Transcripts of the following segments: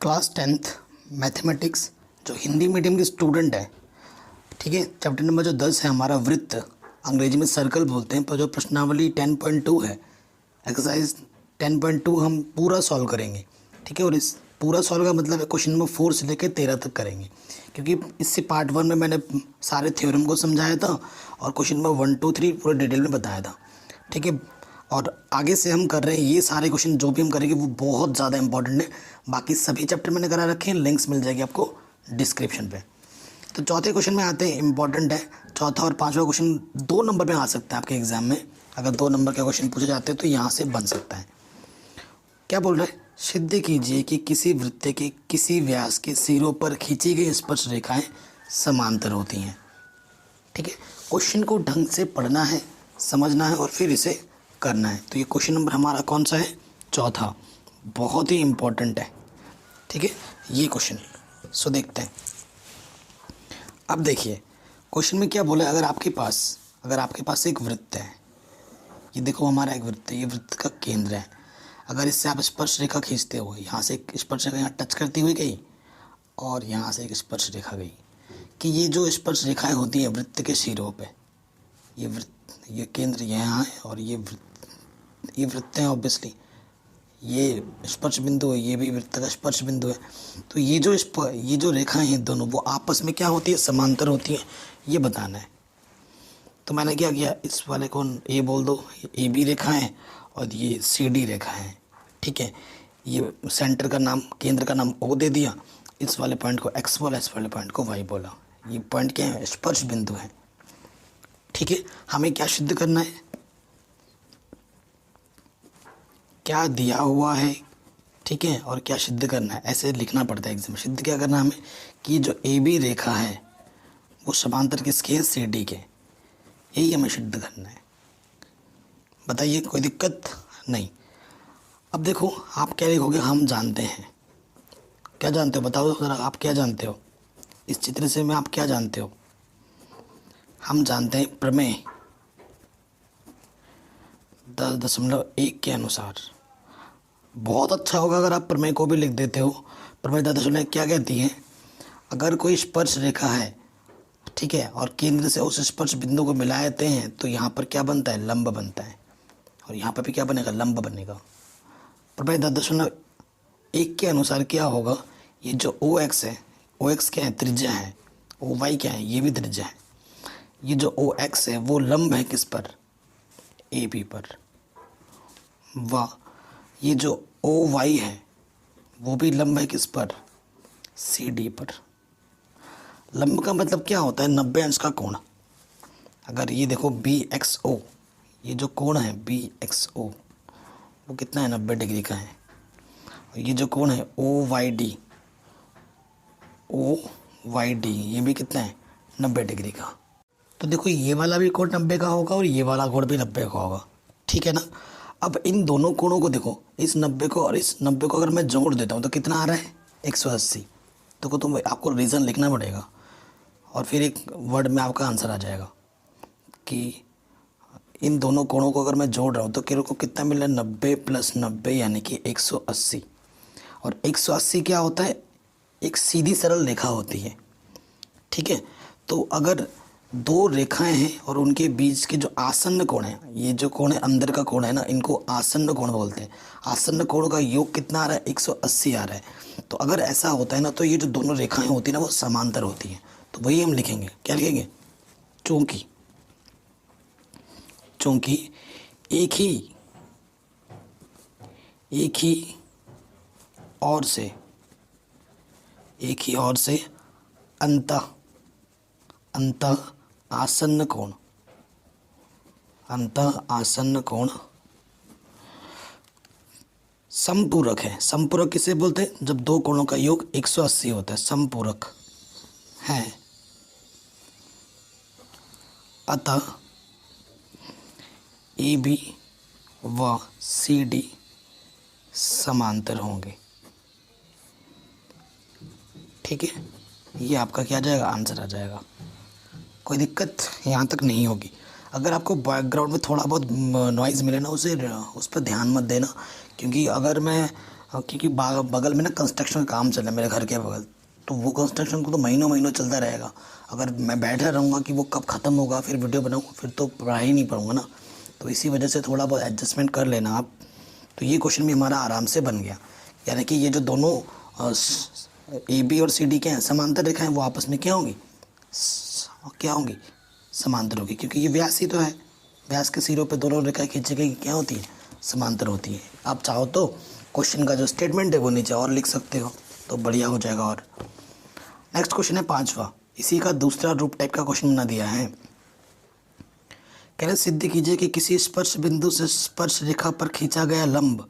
Class 10th mathematics जो Hindi medium के student है, ठीक है। चैप्टर नंबर जो 10 है हमारा वृत्त, अंग्रेजी में सर्कल बोलते हैं, पर जो प्रश्नावली 10.2 है, एक्सरसाइज 10.2 हम पूरा सॉल्व करेंगे, ठीक है। और इस पूरा सॉल्व का मतलब है क्वेश्चन नंबर 4 से लेकर 13 तक करेंगे, क्योंकि इससे पार्ट 1 में मैंने सारे थ्योरम को समझाया था और क्वेश्चन नंबर 1, 2, 3 पूरे डिटेल में बताया था, ठीक है। और आगे से हम कर रहे हैं ये सारे क्वेश्चन जो भी हम करेंगे वो बहुत ज़्यादा इंपॉर्टेंट है। बाकी सभी चैप्टर मैंने करा रखे हैं, लिंक्स मिल जाएगी आपको डिस्क्रिप्शन पे। तो चौथे क्वेश्चन में आते हैं, इंपॉर्टेंट है। चौथा और पांचवा क्वेश्चन 2 नंबर पे आ सकता है आपके एग्जाम में। अगर 2 नंबर के क्वेश्चन पूछे जाते हैं तो यहाँ से बन सकता है। क्या बोल रहे हैं? सिद्ध कीजिए कि किसी वृत्त के किसी व्यास के सिरों पर खींची गई स्पर्श रेखाएं समांतर होती हैं, ठीक है। क्वेश्चन को ढंग से पढ़ना है, समझना है और फिर इसे करना है। तो ये क्वेश्चन नंबर हमारा कौन सा है? चौथा, बहुत ही इम्पोर्टेंट है, ठीक है ये क्वेश्चन। सो देखते हैं। अब देखिए क्वेश्चन में क्या बोला है। अगर आपके पास एक वृत्त है, ये देखो हमारा एक वृत्त है, ये वृत्त का केंद्र है। अगर इससे आप स्पर्श रेखा खींचते हो, यहाँ से एक स्पर्श रेखा यहाँ टच करती हुई गई और यहाँ से एक स्पर्श रेखा गई, कि ये जो स्पर्श रेखाएं होती हैं वृत्त के सिरों पे, ये केंद्र यहाँ है और ये वृत्त है। ऑब्वियसली ये स्पर्श बिंदु है, ये भी वृत्त का स्पर्श बिंदु है। तो ये जो रेखाएं हैं दोनों, वो आपस में क्या होती है? समांतर होती हैं, ये बताना है। तो मैंने क्या किया, इस वाले को ए बोल दो, ए बी रेखा है और ये सी डी रेखा है, ठीक है। ये सेंटर का नाम, केंद्र का नाम ओ दे दिया, इस वाले पॉइंट को एक्स बोला, इस वाले पॉइंट को वाई बोला। ये पॉइंट क्या है? स्पर्श बिंदु है, ठीक है। हमें क्या सिद्ध करना है? क्या दिया हुआ है, ठीक है, और क्या सिद्ध करना है, ऐसे लिखना पड़ता है एग्जाम में। सिद्ध क्या करना है हमें? कि जो ए बी रेखा है वो समांतर किसके है? सी डी के। यही हमें सिद्ध करना है। बताइए, कोई दिक्कत नहीं। अब देखो आप क्या लिखोगे? हम जानते हैं। क्या जानते हो बताओ ज़रा, आप क्या जानते हो? इस चित्र से में आप क्या जानते हो? हम जानते हैं प्रमेय 10.1 के अनुसार। बहुत अच्छा होगा अगर आप प्रमेय को भी लिख देते हो। प्रमेय 10.1 क्या कहती है? अगर कोई स्पर्श रेखा है, ठीक है, और केंद्र से उस स्पर्श बिंदु को मिलाते हैं तो यहाँ पर क्या बनता है? लंब बनता है। और यहाँ पर भी क्या बनेगा? लंब बनेगा। प्रमेय 10.1 के अनुसार क्या होगा? ये जो ओ एक्स है, ओ एक्स क्या है? त्रिज्या है। ओ वाई क्या है? ये भी त्रिज्या है। ये जो ओ एक्स है वो लंब है किस पर? ए बी पर। वाह। ये जो ओ वाई है वो भी लंब है किस पर? सी डी पर। लंब का मतलब क्या होता है? 90 अंश का कोण। अगर ये देखो बी एक्स ओ, ये जो कोण है बी एक्स ओ वो कितना है? 90 डिग्री का है। और ये जो कोण है ओ वाई डी, ये भी कितना है? 90 डिग्री का। तो देखो ये वाला भी कोण 90 का होगा और ये वाला कोण भी 90 का होगा, ठीक है ना। अब इन दोनों कोणों को देखो, इस 90 को और इस 90 को अगर मैं जोड़ देता हूँ तो कितना आ रहा है? 180। तो आपको रीज़न लिखना पड़ेगा और फिर एक वर्ड में आपका आंसर आ जाएगा कि इन दोनों कोणों को अगर मैं जोड़ रहा हूँ तो किलो को कितना मिल रहा है? 90 + 90 यानी कि 180। और 180 क्या होता है? एक सीधी सरल रेखा होती है, ठीक है। तो अगर 2 रेखाएं हैं और उनके बीच के जो आसन्न कोण है, ये जो कोण है अंदर का कोण है ना, इनको आसन्न कोण बोलते हैं। आसन्न कोण का योग कितना आ रहा है? 180 आ रहा है। तो अगर ऐसा होता है ना तो ये जो दोनों रेखाएं होती है ना वो समांतर होती हैं। तो वही हम लिखेंगे। क्या लिखेंगे? चूंकि एक ही और से अंत आसन्न कोण समपूरक है। समपूरक किसे बोलते हैं? जब 2 कोणों का योग 180 होता है, समपूरक है। अतः ए बी व सी डी समांतर होंगे, ठीक है। ये आपका क्या आ जाएगा? आंसर आ जाएगा। कोई दिक्कत यहाँ तक नहीं होगी। अगर आपको बैकग्राउंड में थोड़ा बहुत नॉइज़ मिले ना, उस पर ध्यान मत देना, क्योंकि अगर मैं क्योंकि बगल में ना कंस्ट्रक्शन का काम चल रहा है मेरे घर के बगल, तो वो कंस्ट्रक्शन को तो महीनों महीनों चलता रहेगा। अगर मैं बैठा रहूँगा कि वो कब ख़त्म होगा फिर वीडियो बनाऊँ, फिर तो पढ़ाई नहीं पढ़ूँगा ना। तो इसी वजह से थोड़ा बहुत एडजस्टमेंट कर लेना आप। तो ये क्वेश्चन भी हमारा आराम से बन गया, यानी कि ये जो दोनों ए बी और सी डी के हैं समांतर रेखाएं, वो आपस में क्या होंगी, क्या होंगी, समांतर होगी, क्योंकि ये व्यास ही तो है। व्यास के सिरों पे दोनों रेखाएं खींची गई क्या होती है, समांतर होती है। आप चाहो तो क्वेश्चन का जो स्टेटमेंट है वो नीचे और लिख सकते हो, तो बढ़िया हो जाएगा। और नेक्स्ट क्वेश्चन है 5वां, इसी का दूसरा रूप टाइप का क्वेश्चन बना दिया है। कह रहे सिद्ध कीजिए कि किसी स्पर्श बिंदु से स्पर्श रेखा पर खींचा गया लंब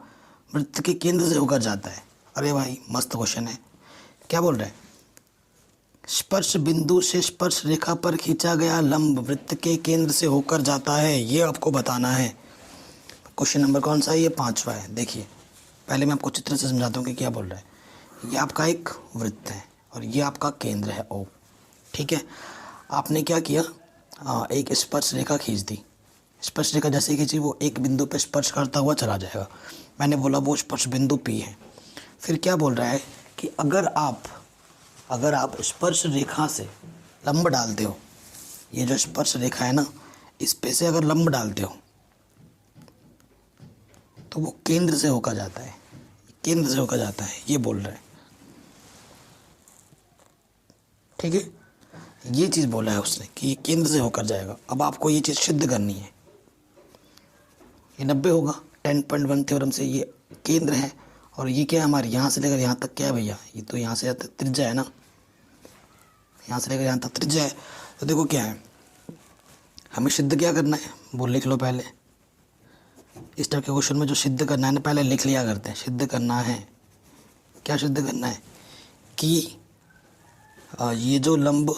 वृत्त के केंद्र से होकर जाता है। अरे भाई मस्त क्वेश्चन है। क्या बोल रहे हैं, स्पर्श बिंदु से स्पर्श रेखा पर खींचा गया लंब वृत्त के केंद्र से होकर जाता है, ये आपको बताना है। क्वेश्चन नंबर कौन सा है, ये 5वां है। देखिए पहले मैं आपको चित्र से समझाता हूँ कि क्या बोल रहा है। ये आपका एक वृत्त है और ये आपका केंद्र है O, ठीक है। आपने क्या किया, एक स्पर्श रेखा खींच दी। स्पर्श रेखा जैसे खींची वो एक बिंदु पर स्पर्श करता हुआ चला जाएगा। मैंने बोला वो स्पर्श बिंदु P है। फिर क्या बोल रहा है कि अगर आप स्पर्श रेखा से लंब डालते हो, ये जो स्पर्श रेखा है ना, इस पे से अगर लंब डालते हो तो वो केंद्र से होकर जाता है, केंद्र से होकर जाता है, ये बोल रहा है, ठीक है। ये चीज़ बोला है उसने कि ये केंद्र से होकर जाएगा। अब आपको ये चीज़ सिद्ध करनी है। ये 90 होगा 10.1 थ्योरम से, ये केंद्र है और ये क्या है हमारे यहाँ से लेकर यहाँ तक क्या है भैया, ये तो यहाँ से यहाँ तक त्रिज्या है ना, यहाँ से लेकर यहाँ तक त्रिज्या है। तो देखो क्या है, हमें सिद्ध क्या करना है वो लिख लो पहले। इस टाइप के क्वेश्चन में जो सिद्ध करना है ना पहले लिख लिया करते हैं। सिद्ध करना है, क्या सिद्ध करना है कि ये जो लंब,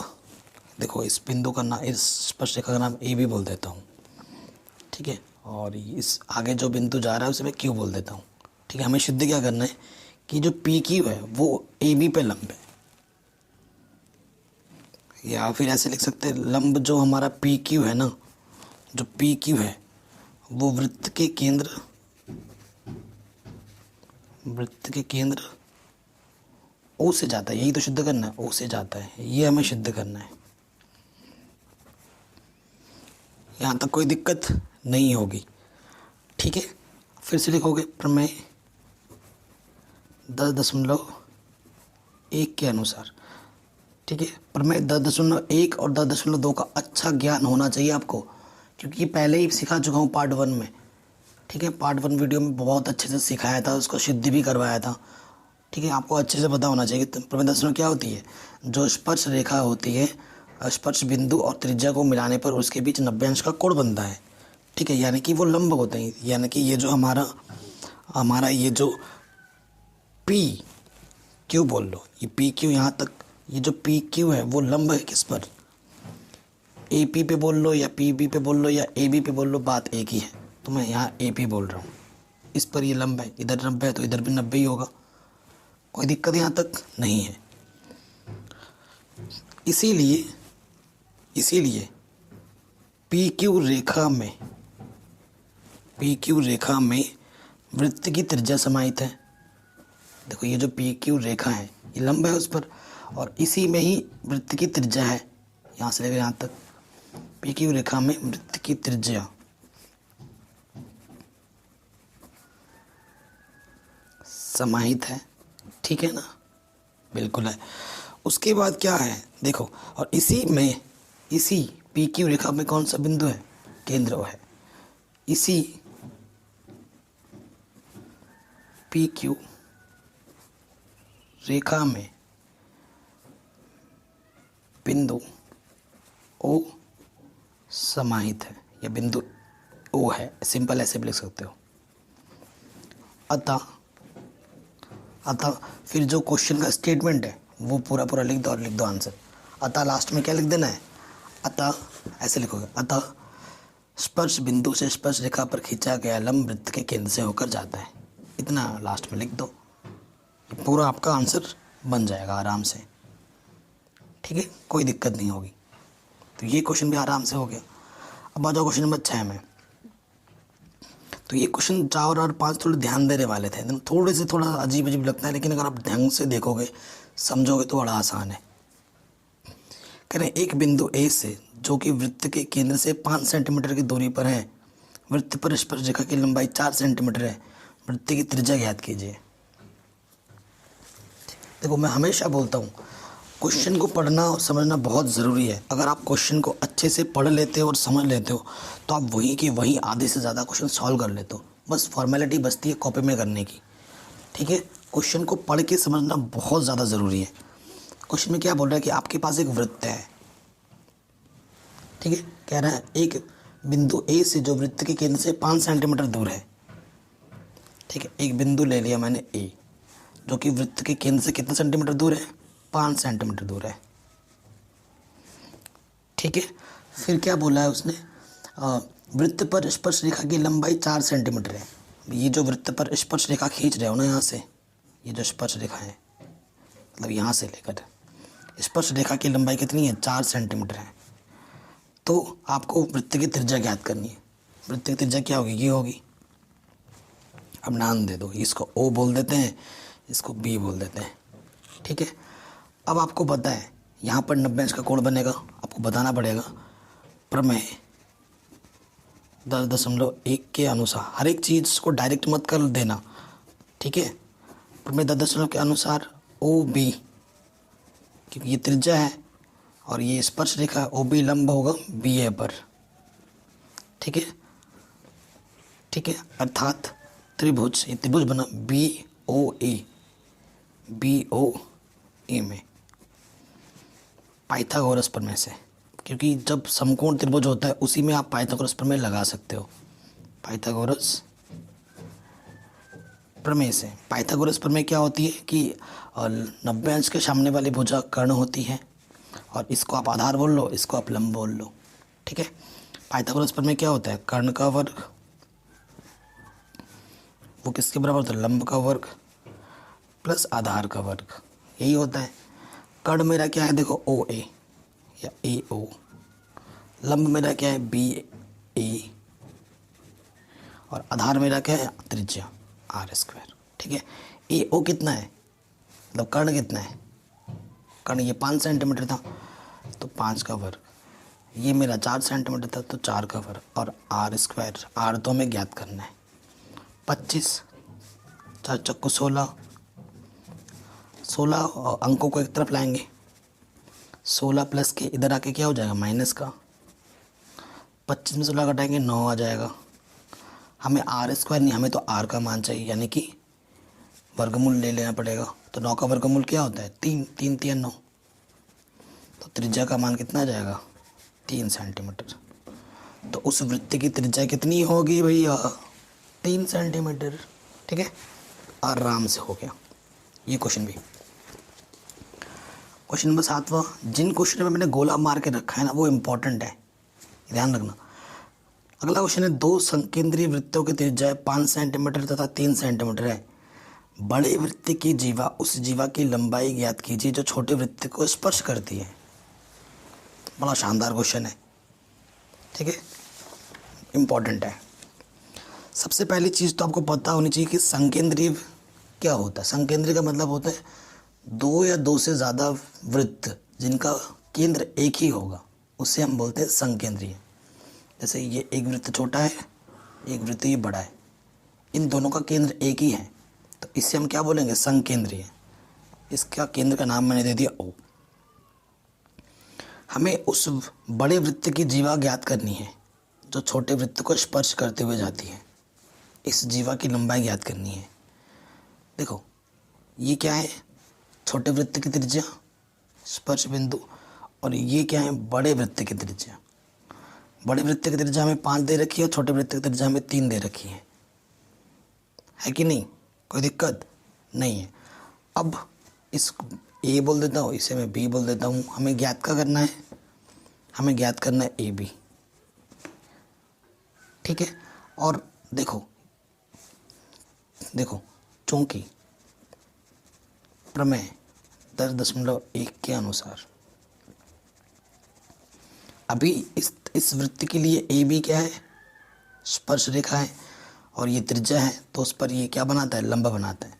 देखो इस बिंदु का नाम, इस स्पर्श रेखा का नाम ए बी बोल देता हूँ, ठीक है। और इस आगे जो बिंदु जा रहा है उसे मैं क्यू बोल देता हूँ, ठीक है। हमें सिद्ध क्या करना है कि जो पी क्यू है वो ए बी पे लंब है, या फिर ऐसे लिख सकते हैं लंब जो हमारा पी क्यू है ना, जो पी क्यू है वो वृत्त के केंद्र ओ से जाता है। यही तो सिद्ध करना है, ओ से जाता है, ये हमें सिद्ध करना है। यहाँ तक कोई दिक्कत नहीं होगी, ठीक है। फिर से लिखोगे प्रमेय 10.1 के अनुसार, ठीक है। प्रमेय 10.1 और 10.2 का अच्छा ज्ञान होना चाहिए आपको, क्योंकि पहले ही सिखा चुका हूँ पार्ट 1 में, ठीक है। पार्ट 1 वीडियो में बहुत अच्छे से सिखाया था, उसको सिद्ध भी करवाया था, ठीक है। आपको अच्छे से पता होना चाहिए कि प्रमेय 10 क्या होती है। जो स्पर्श रेखा होती है, स्पर्श बिंदु और त्रिज्या को मिलाने पर उसके बीच 90 अंश का कोण बनता है, ठीक है। यानी कि वो लंब होते हैं, यानी कि ये जो हमारा ये जो पी क्यू बोल लो, ये पी क्यू यहाँ तक, ये जो पी क्यू है वो लंब है किस पर, ए पी पे बोल लो या पी बी पे बोल लो या ए बी पे बोल लो, बात एक ही है। तो मैं यहाँ ए पी बोल रहा हूँ, इस पर ये लंब है, इधर 90 है तो इधर भी 90 ही होगा, कोई दिक्कत यहाँ तक नहीं है। इसीलिए पी क्यू रेखा में वृत्त की त्रिज्या समाहित है। देखो ये जो पी क्यू रेखा है ये लंब है उस पर, और इसी में ही वृत्त की त्रिज्या है, यहाँ से लेकर यहाँ तक। पी क्यू रेखा में वृत्त की त्रिज्या समाहित है, ठीक है ना, बिल्कुल है। उसके बाद क्या है देखो, और इसी पी क्यू रेखा में कौन सा बिंदु है, केंद्र है। इसी पी क्यू रेखा में बिंदु ओ समाहित है, या बिंदु ओ है, सिंपल ऐसे भी लिख सकते हो। अतः फिर जो क्वेश्चन का स्टेटमेंट है वो पूरा लिख दो और लिख दो आंसर। अतः लास्ट में क्या लिख देना है, अतः ऐसे लिखोगे, अतः स्पर्श बिंदु से स्पर्श रेखा पर खींचा गया लंब वृत्त के केंद्र से होकर जाता है, इतना लास्ट में लिख दो, पूरा आपका आंसर बन जाएगा आराम से, ठीक है, कोई दिक्कत नहीं होगी। तो ये क्वेश्चन भी आराम से हो गया। अब आ जाओ क्वेश्चन नंबर 6 में। तो ये क्वेश्चन 4 और 5 थोड़े ध्यान देने वाले थे, थोड़े से थोड़ा अजीब अजीब लगता है, लेकिन अगर आप ढंग से देखोगे समझोगे तो बड़ा आसान है। कह रहे हैं एक बिंदु ए से जो कि वृत्त के केंद्र से 5 सेंटीमीटर की दूरी पर है, वृत्त पर स्पर्श रेखा की लंबाई 4 सेंटीमीटर है, वृत्त की त्रिज्या ज्ञात कीजिए। देखो मैं हमेशा बोलता हूँ क्वेश्चन को पढ़ना और समझना बहुत ज़रूरी है। अगर आप क्वेश्चन को अच्छे से पढ़ लेते हो और समझ लेते हो तो आप वहीं के वहीं आधे से ज़्यादा क्वेश्चन सॉल्व कर लेते हो। बस फॉर्मेलिटी बचती है कॉपी में करने की, ठीक है। क्वेश्चन को पढ़ के समझना बहुत ज़्यादा ज़रूरी है। क्वेश्चन में क्या बोल रहा है कि आपके पास एक वृत्त है, ठीक है। कह रहा है एक बिंदु ए से जो वृत्त के केंद्र से 5 सेंटीमीटर दूर है, ठीक है। एक बिंदु ले लिया मैंने ए, जो कि वृत्त के केंद्र से कितने सेंटीमीटर दूर है, 5 सेंटीमीटर दूर है, ठीक है। फिर क्या बोला है उसने, वृत्त पर स्पर्श रेखा की लंबाई 4 सेंटीमीटर है। ये जो वृत्त पर स्पर्श रेखा खींच रहे हो ना यहाँ से, ये जो स्पर्श रेखा है मतलब यहाँ से लेकर स्पर्श रेखा की लंबाई कितनी है, 4 सेंटीमीटर है। तो आपको वृत्त की त्रिज्या ज्ञात करनी है। वृत्त की त्रिज्या क्या होगी, ये होगी। अब नाम दे दो, इसको ओ बोल देते हैं, इसको बी बोल देते हैं, ठीक है। अब आपको पता है यहाँ पर 90 अंश का कोण बनेगा, आपको बताना पड़ेगा प्रमेय 10.1 के अनुसार। हर एक चीज़ को डायरेक्ट मत कर देना, ठीक है। प्रमेय 10 के अनुसार ओ बी, क्योंकि ये त्रिज्या है और ये स्पर्श रेखा ओ बी लंब होगा बी ए पर, ठीक है, ठीक है। अर्थात त्रिभुज, ये त्रिभुज बना बी ओ ए में पाइथागोरस प्रमेय से, क्योंकि जब समकोण त्रिभुज होता है उसी में आप पाइथागोरस प्रमेय लगा सकते हो। पाइथागोरस प्रमेय से, पाइथागोरस प्रमेय क्या होती है कि 90 अंश के सामने वाली भुजा कर्ण होती है और इसको आप आधार बोल लो, इसको आप लंब बोल लो, ठीक है। पाइथागोरस प्रमेय क्या होता है, कर्ण का वर्ग वो किसके बराबर होता है, लंब का वर्ग प्लस आधार का वर्ग, यही होता है। कर्ण मेरा क्या है, देखो ओ ए या ए ओ, लंब मेरा क्या है बी ए, और आधार मेरा क्या है त्रिज्या आर स्क्वायर, ठीक है। ए ओ कितना है, मतलब कर्ण कितना है, कर्ण ये 5 सेंटीमीटर था तो 5 का वर्ग, ये मेरा 4 सेंटीमीटर था तो 4 का वर्ग, और आर स्क्वायर, आर तो हमें ज्ञात करना है। 25 4 चक्कू 16 अंकों को एक तरफ लाएंगे, 16 प्लस के इधर आके क्या हो जाएगा माइनस का, 25 में 16 घटाएंगे 9 आ जाएगा। हमें आर स्क्वायर नहीं, हमें तो आर का मान चाहिए, यानी कि वर्गमूल ले लेना पड़ेगा। तो 9 का वर्गमूल क्या होता है, 3 3 3 9, तो त्रिज्या का मान कितना आ जाएगा 3 सेंटीमीटर। तो उस वृत्त की त्रिज्या कितनी होगी भैया, 3 सेंटीमीटर, ठीक है। आराम से हो गया ये क्वेश्चन भी। क्वेश्चन नंबर 7वां, जिन क्वेश्चन में मैंने गोला मार के रखा है ना वो इम्पोर्टेंट है, ध्यान रखना। अगला क्वेश्चन है, दो संकेंद्रीय वृत्तों की त्रिज्या 5 सेंटीमीटर तथा 3 सेंटीमीटर है। बड़े वृत्त की जीवा उस जीवा की लंबाई ज्ञात कीजिए जो छोटे वृत्त को स्पर्श करती है। बड़ा शानदार क्वेश्चन है, ठीक है, इम्पोर्टेंट है। सबसे पहली चीज़ तो आपको पता होनी चाहिए कि संकेंद्रीय क्या होता है। संकेंद्रीय का मतलब होता है दो या दो से ज़्यादा वृत्त जिनका केंद्र एक ही होगा, उससे हम बोलते हैं संकेंद्रीय। जैसे ये एक वृत्त छोटा है, एक वृत्त ये बड़ा है, इन दोनों का केंद्र एक ही है, तो इससे हम क्या बोलेंगे संकेंद्रीय। इसका केंद्र का नाम मैंने दे दिया ओ। हमें उस बड़े वृत्त की जीवा ज्ञात करनी है जो छोटे वृत्त को स्पर्श करते हुए जाती है। इस जीवा की लंबाई ज्ञात करनी है। देखो ये क्या है, छोटे वृत्त की त्रिज्या स्पर्श बिंदु, और ये क्या है बड़े वृत्त की त्रिज्या। बड़े वृत्त की त्रिज्या हमें 5 दे रखी है और छोटे वृत्त की त्रिज्या हमें 3 दे रखी है कि नहीं, कोई दिक्कत नहीं है। अब इस ए बोल देता हूँ, इसे मैं बी बोल देता हूँ। हमें ज्ञात क्या करना है, हमें ज्ञात करना है ए बी, ठीक है। और देखो चूंकि प्रमेय 10.1 के अनुसार अभी इस वृत्त के लिए ए बी क्या है स्पर्श रेखा है, और ये त्रिज्या है तो उस पर ये क्या बनाता है, लंब बनाता है।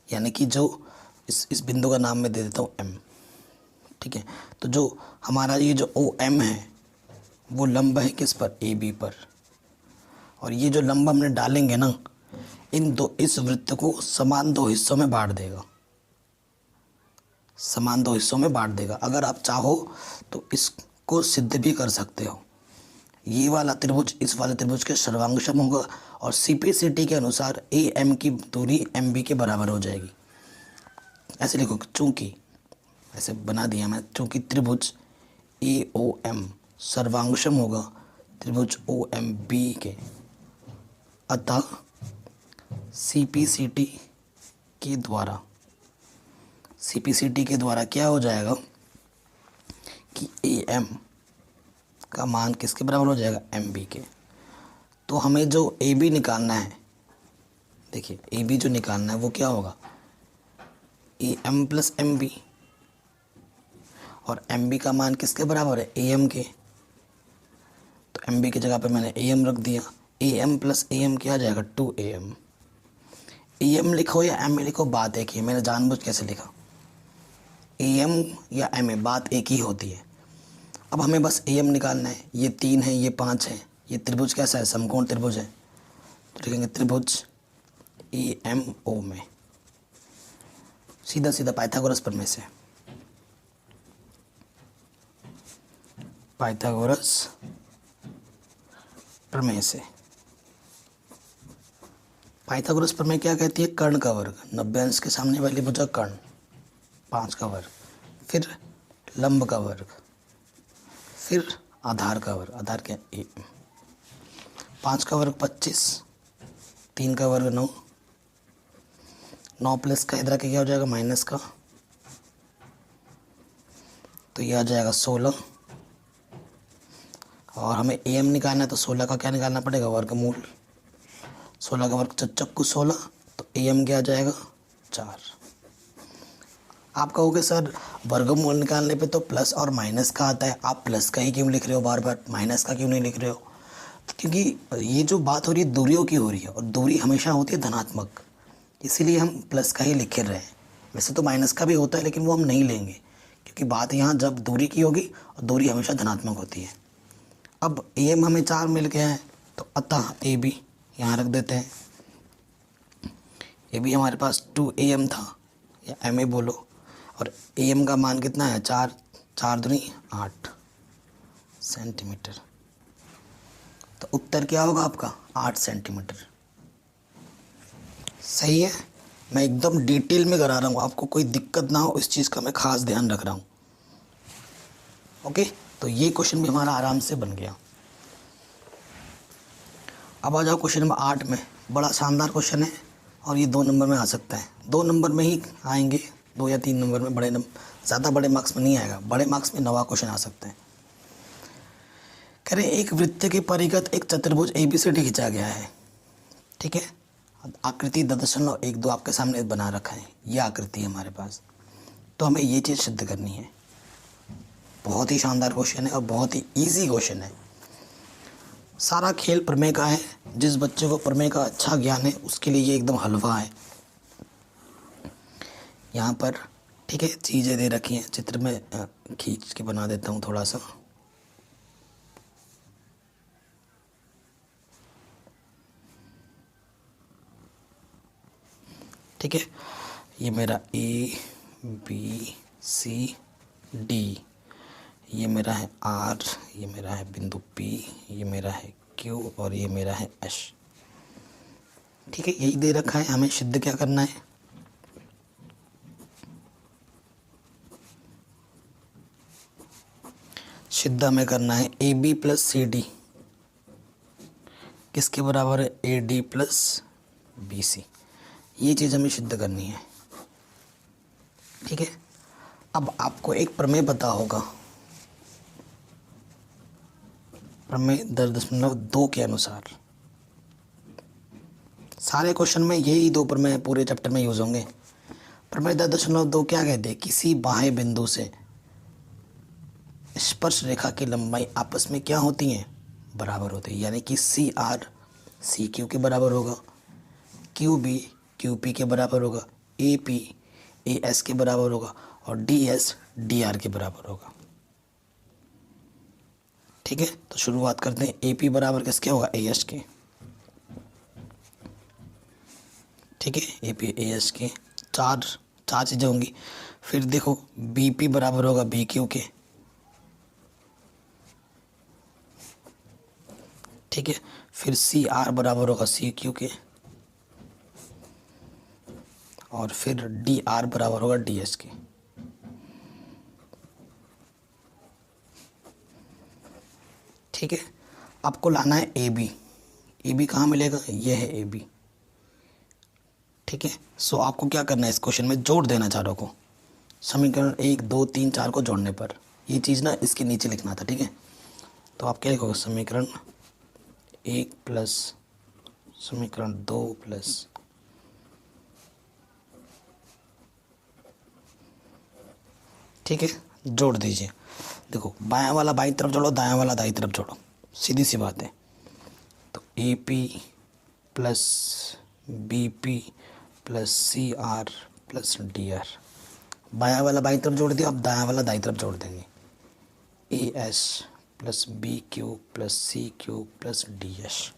यानी कि जो इस बिंदु का नाम मैं दे देता हूँ M, ठीक है। तो जो हमारा ये जो OM है वो लंब है किस पर, AB पर। और ये जो लंब हमने डालेंगे ना, इस वृत्त को समान दो हिस्सों में बांट देगा, समान दो हिस्सों में बांट देगा। अगर आप चाहो तो इसको सिद्ध भी कर सकते हो। ये वाला त्रिभुज इस वाले त्रिभुज के सर्वांगसम होगा और CPCT के अनुसार AM की दूरी MB के बराबर हो जाएगी। ऐसे लिखो, चूंकि ऐसे बना दिया मैं, चूंकि त्रिभुज AOM सर्वांगसम होगा त्रिभुज OMB के, अतः CPCT के द्वारा क्या हो जाएगा कि AM का मान किसके बराबर हो जाएगा, MB के। तो हमें जो AB निकालना है, देखिए AB जो निकालना है वो क्या होगा, AM प्लस MB, और MB का मान किसके बराबर है, AM के। तो MB की जगह पे मैंने AM रख दिया। AM प्लस AM क्या आ जाएगा, 2AM। AM लिखो या MA लिखो, बात एक ही है, मैंने जानबूझ कैसे लिखा। AM या MA बात एक ही होती है। अब हमें बस AM निकालना है। ये 3 है, ये 5 है, ये त्रिभुज कैसा है, समकोण त्रिभुज है। तो लिखेंगे त्रिभुज AMO में, सीधा सीधा पाइथागोरस प्रमेय से, पाइथागोरस प्रमेय से। पाइथागोरस प्रमेय क्या कहती है, कर्ण का वर्ग, 90 अंश के सामने वाली भुजा कर्ण, 5 का वर्ग, फिर लंब का वर्ग, फिर आधार का वर्ग, आधार क्या, 5 का वर्ग 25, 3 का वर्ग 9, 9 प्लस का इधर के क्या हो जाएगा, माइनस का, तो ये आ जाएगा 16। और हमें AM निकालना है तो 16 का क्या निकालना पड़ेगा, वर्गमूल। 16 का वर्ग चौचक्कू 16, तो AM क्या आ जाएगा, 4। आप कहोगे सर वर्गमूल निकालने पे तो प्लस और माइनस का आता है, आप प्लस का ही क्यों लिख रहे हो बार बार, माइनस का क्यों नहीं लिख रहे हो। क्योंकि ये जो बात हो रही है दूरियों की हो रही है, और दूरी हमेशा होती है धनात्मक, इसीलिए हम प्लस का ही लिख रहे हैं। वैसे तो माइनस का भी होता है लेकिन वो हम नहीं लेंगे, क्योंकि बात यहाँ जब दूरी की होगी, और दूरी हमेशा धनात्मक होती है। अब AM हमें 4 मिल गया है, तो अतः AB यहाँ रख देते हैं। AB हमारे पास 2AM था, या MA बोलो, और AM का मान कितना है, 4, 4 दूनी 8 सेंटीमीटर। तो उत्तर क्या होगा आपका, 8 सेंटीमीटर। सही है, मैं एकदम डिटेल में करा रहा हूँ, आपको कोई दिक्कत ना हो इस चीज़ का मैं खास ध्यान रख रहा हूँ। ओके, तो ये क्वेश्चन भी हमारा आराम से बन गया। अब आ जाओ क्वेश्चन नंबर 8 में। बड़ा शानदार क्वेश्चन है और ये 2 नंबर में आ सकता है, 2 नंबर में ही आएंगे, 2 या 3 नंबर में, बड़े नंबर ज़्यादा बड़े मार्क्स में नहीं आएगा। बड़े मार्क्स में 9वां क्वेश्चन आ सकता है। कह रहे एक वृत्त के परिगत एक चतुर्भुज ABCD खींचा गया है, ठीक है। आकृति 10.12 आपके सामने बना रखा है, ये आकृति है हमारे पास। तो हमें ये चीज़ सिद्ध करनी है। बहुत ही शानदार क्वेश्चन है और बहुत ही ईजी क्वेश्चन है। सारा खेल प्रमेय का है, जिस बच्चे को प्रमेय का अच्छा ज्ञान है उसके लिए ये एकदम हलवा है। यहाँ पर ठीक है चीज़ें दे रखी हैं, चित्र में खींच के बना देता हूँ थोड़ा सा। ठीक है, ये मेरा ABCD, ये मेरा है R, ये मेरा है बिंदु P, ये मेरा है Q और ये मेरा है S। ठीक है, यही दे रखा है। हमें सिद्ध क्या करना है, सिद्ध हमें करना है AB प्लस CD किसके बराबर है, AD प्लस BC। ये चीज़ हमें सिद्ध करनी है। ठीक है, अब आपको एक प्रमेय पता होगा, प्रमेय 10.2 के अनुसार। सारे क्वेश्चन में यही 2 प्रमेय पूरे चैप्टर में यूज होंगे। प्रमेय 10.2 क्या कहते हैं, किसी बाह्य बिंदु से स्पर्श रेखा की लंबाई आपस में क्या होती हैं, बराबर होती है। यानी कि CR CQ के बराबर होगा क्यू बी क्यू पी के बराबर होगा, ए पी ए एस के बराबर होगा और डी एस डी आर के बराबर होगा। ठीक है, तो शुरुआत करते हैं। ए पी बराबर किसके होगा, ए एस के। ठीक है, ए पी ए एस के चार चीज़ें होंगी। फिर देखो बी पी बराबर होगा बी क्यू के। ठीक है, फिर सी आर बराबर होगा सी क्यू के और फिर डी आर बराबर होगा डी एस के। ठीक है, आपको लाना है ए बी। ए बी कहाँ मिलेगा, ये है ए बी। ठीक है, सो आपको क्या करना है, इस क्वेश्चन में जोड़ देना चारों को। समीकरण 1 2 3 4 को जोड़ने पर ये चीज़ ना इसके नीचे लिखना था। ठीक है, तो आप क्या लिखोगे, समीकरण 1 प्लस समीकरण 2 प्लस ठीक है, जोड़ दीजिए। देखो बायां वाला बाईं तरफ जोड़ो, दायां वाला दाईं तरफ जोड़ो, सीधी सी बात है। तो A P plus B P plus C R plus D R, बायां वाला बाईं तरफ जोड़ दिया, अब दायां वाला दाईं तरफ जोड़ देंगे। A S plus B Q plus C Q plus D S.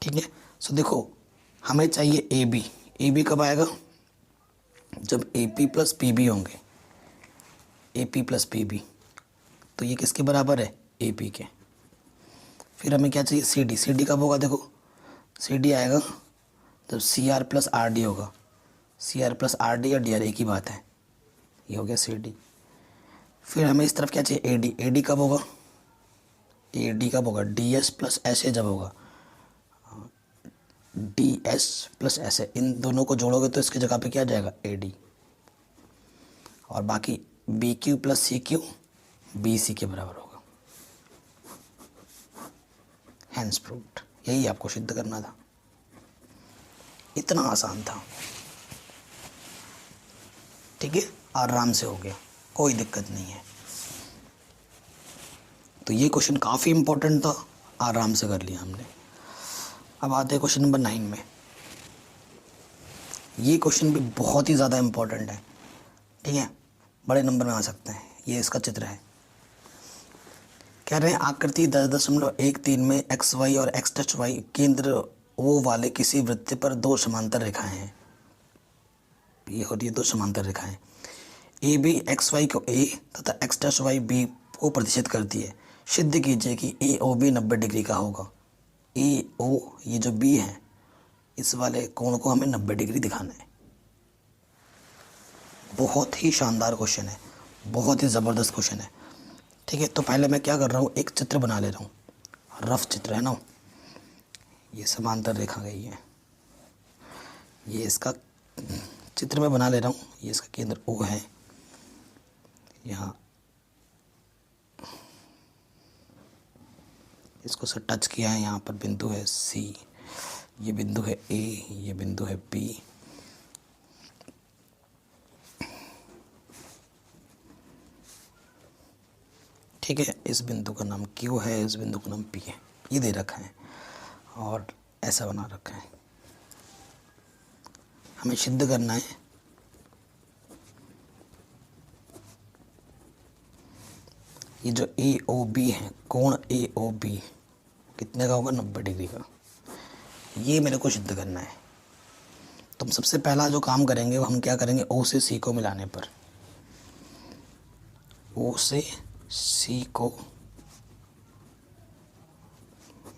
ठीक है, सो देखो हमें चाहिए ए बी। ए बी कब आएगा, जब A P plus P B होंगे। A P plus P B, तो ये किसके बराबर है, ए पी के। फिर हमें क्या चाहिए, सी डी। सी डी कब होगा, देखो सी डी आएगा जब C R plus R D होगा। C R plus R D और डी आर एक ही बात है, ये हो गया सी डी। फिर हमें इस तरफ क्या चाहिए, ए डी। ए डी कब होगा, ए डी कब होगा, D S plus S A जब होगा। D S plus S A, इन दोनों को जोड़ोगे तो इसकी जगह पे क्या जाएगा, ए डी। और बाकी B Q plus C Q B C के बराबर होगा। हैंस प्रूव्ड, यही आपको सिद्ध करना था। इतना आसान था। ठीक है, आराम से हो गया, कोई दिक्कत नहीं है। तो ये क्वेश्चन काफ़ी इंपॉर्टेंट था, आराम से कर लिया हमने। अब आते हैं क्वेश्चन नंबर 9 में। ये क्वेश्चन भी बहुत ही ज़्यादा इंपॉर्टेंट है। ठीक है, बड़े नंबर में आ सकते हैं। ये इसका चित्र है। कह रहे हैं आकृति 10.13 में एक्स वाई और एक्स टच वाई केंद्र वो वाले किसी वृत्त पर दो समांतर रेखाएं हैं। ये हो रही है दो समांतर रेखाएं। ए बी एक्स वाई को ए तथा एक्स टच वाई बी को प्रतिशत करती है। सिद्ध कीजिए कि ए ओ बी 90 डिग्री का होगा। ए ओ, ये जो बी है, इस वाले कोण को हमें 90 डिग्री दिखाना है। बहुत ही शानदार क्वेश्चन है, बहुत ही ज़बरदस्त क्वेश्चन है। ठीक है, तो पहले मैं क्या कर रहा हूँ, एक चित्र बना ले रहा हूँ। रफ चित्र है ना, ये समांतर रेखा गई है, ये इसका चित्र में बना ले रहा हूँ। ये इसका केंद्र ओ है, यहाँ इसको से टच किया है, यहाँ पर बिंदु है सी, ये बिंदु है ए, ये बिंदु है बी। ठीक है, इस बिंदु का नाम क्यू है, इस बिंदु का नाम पी है। ये दे रखा है और ऐसा बना रखा है। हमें सिद्ध करना है ये जो ए ओ बी है, कोण ए ओ बी कितने का होगा, 90 डिग्री का। ये मेरे को सिद्ध करना है। तो हम सबसे पहला जो काम करेंगे वो हम क्या करेंगे, ओ से सी को मिलाने पर। ओ से सी को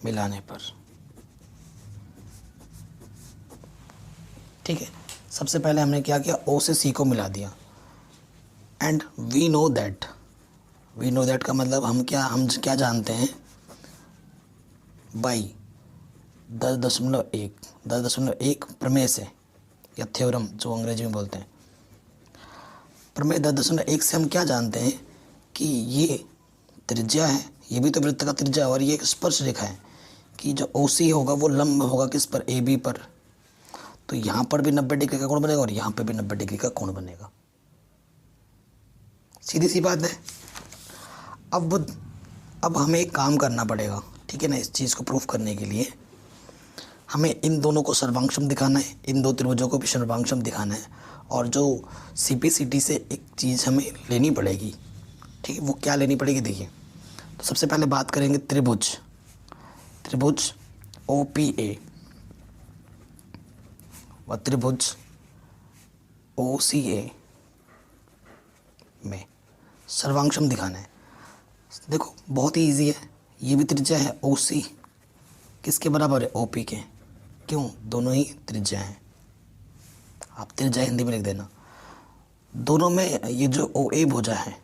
मिलाने पर। ठीक है, सबसे पहले हमने क्या किया, ओ से सी को मिला दिया। एंड वी नो दैट का मतलब हम क्या जानते हैं, बाई 10.1 प्रमेय से, या थ्योरम जो अंग्रेजी में बोलते हैं। प्रमेय 10.1 से हम क्या जानते हैं कि ये त्रिज्या है, ये भी तो वृत्त का त्रिज्या है, और ये एक स्पर्श रेखा है कि जो ओ सी होगा वो लंब होगा किस पर, ए बी पर। तो यहाँ पर भी 90 डिग्री का कोण बनेगा और यहाँ पर भी 90 डिग्री का कोण बनेगा। सीधी सी बात है। अब हमें एक काम करना पड़ेगा, ठीक है ना, इस चीज़ को प्रूफ करने के लिए। हमें इन दोनों को सर्वांगसम दिखाना है, इन दो त्रिभुजों को भी सर्वांगसम दिखाना है। और जो CPCT से एक चीज़ हमें लेनी पड़ेगी, ठीक है, वो क्या लेनी पड़ेगी देखिए। तो सबसे पहले बात करेंगे त्रिभुज OPA व त्रिभुज OCA में सर्वांगसम दिखाना है। देखो बहुत ही ईजी है, ये भी त्रिज्या है OC, किसके बराबर है, OP के। क्यों, दोनों ही त्रिज्या हैं, आप त्रिज्या हिंदी में लिख देना। दोनों में ये जो OA भुजा है,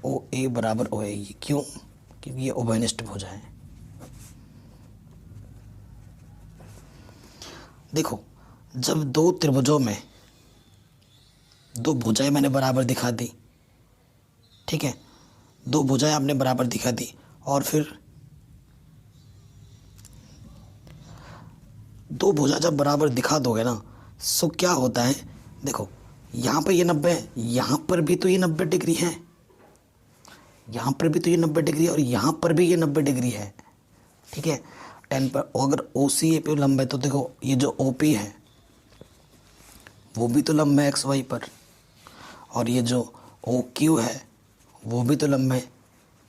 OA बराबर OA, ये क्यों, क्योंकि ये उभयनिष्ठ भुजा है। देखो जब दो त्रिभुजों में दो भुजाएं मैंने बराबर दिखा दी, ठीक है, दो भुजाएं आपने बराबर दिखा दी, और फिर दो भुजा जब बराबर दिखा दोगे ना, सो क्या होता है, देखो यहाँ पर ये 90 है, यहाँ पर भी तो ये 90 डिग्री है, यहाँ पर भी तो ये 90 डिग्री है, और यहाँ पर भी ये 90 डिग्री है, ठीक है। 10 पर अगर OCA पे लंब है तो देखो ये जो OP है वो भी तो लंब है XY पर, और ये जो OQ है वो भी तो लंब है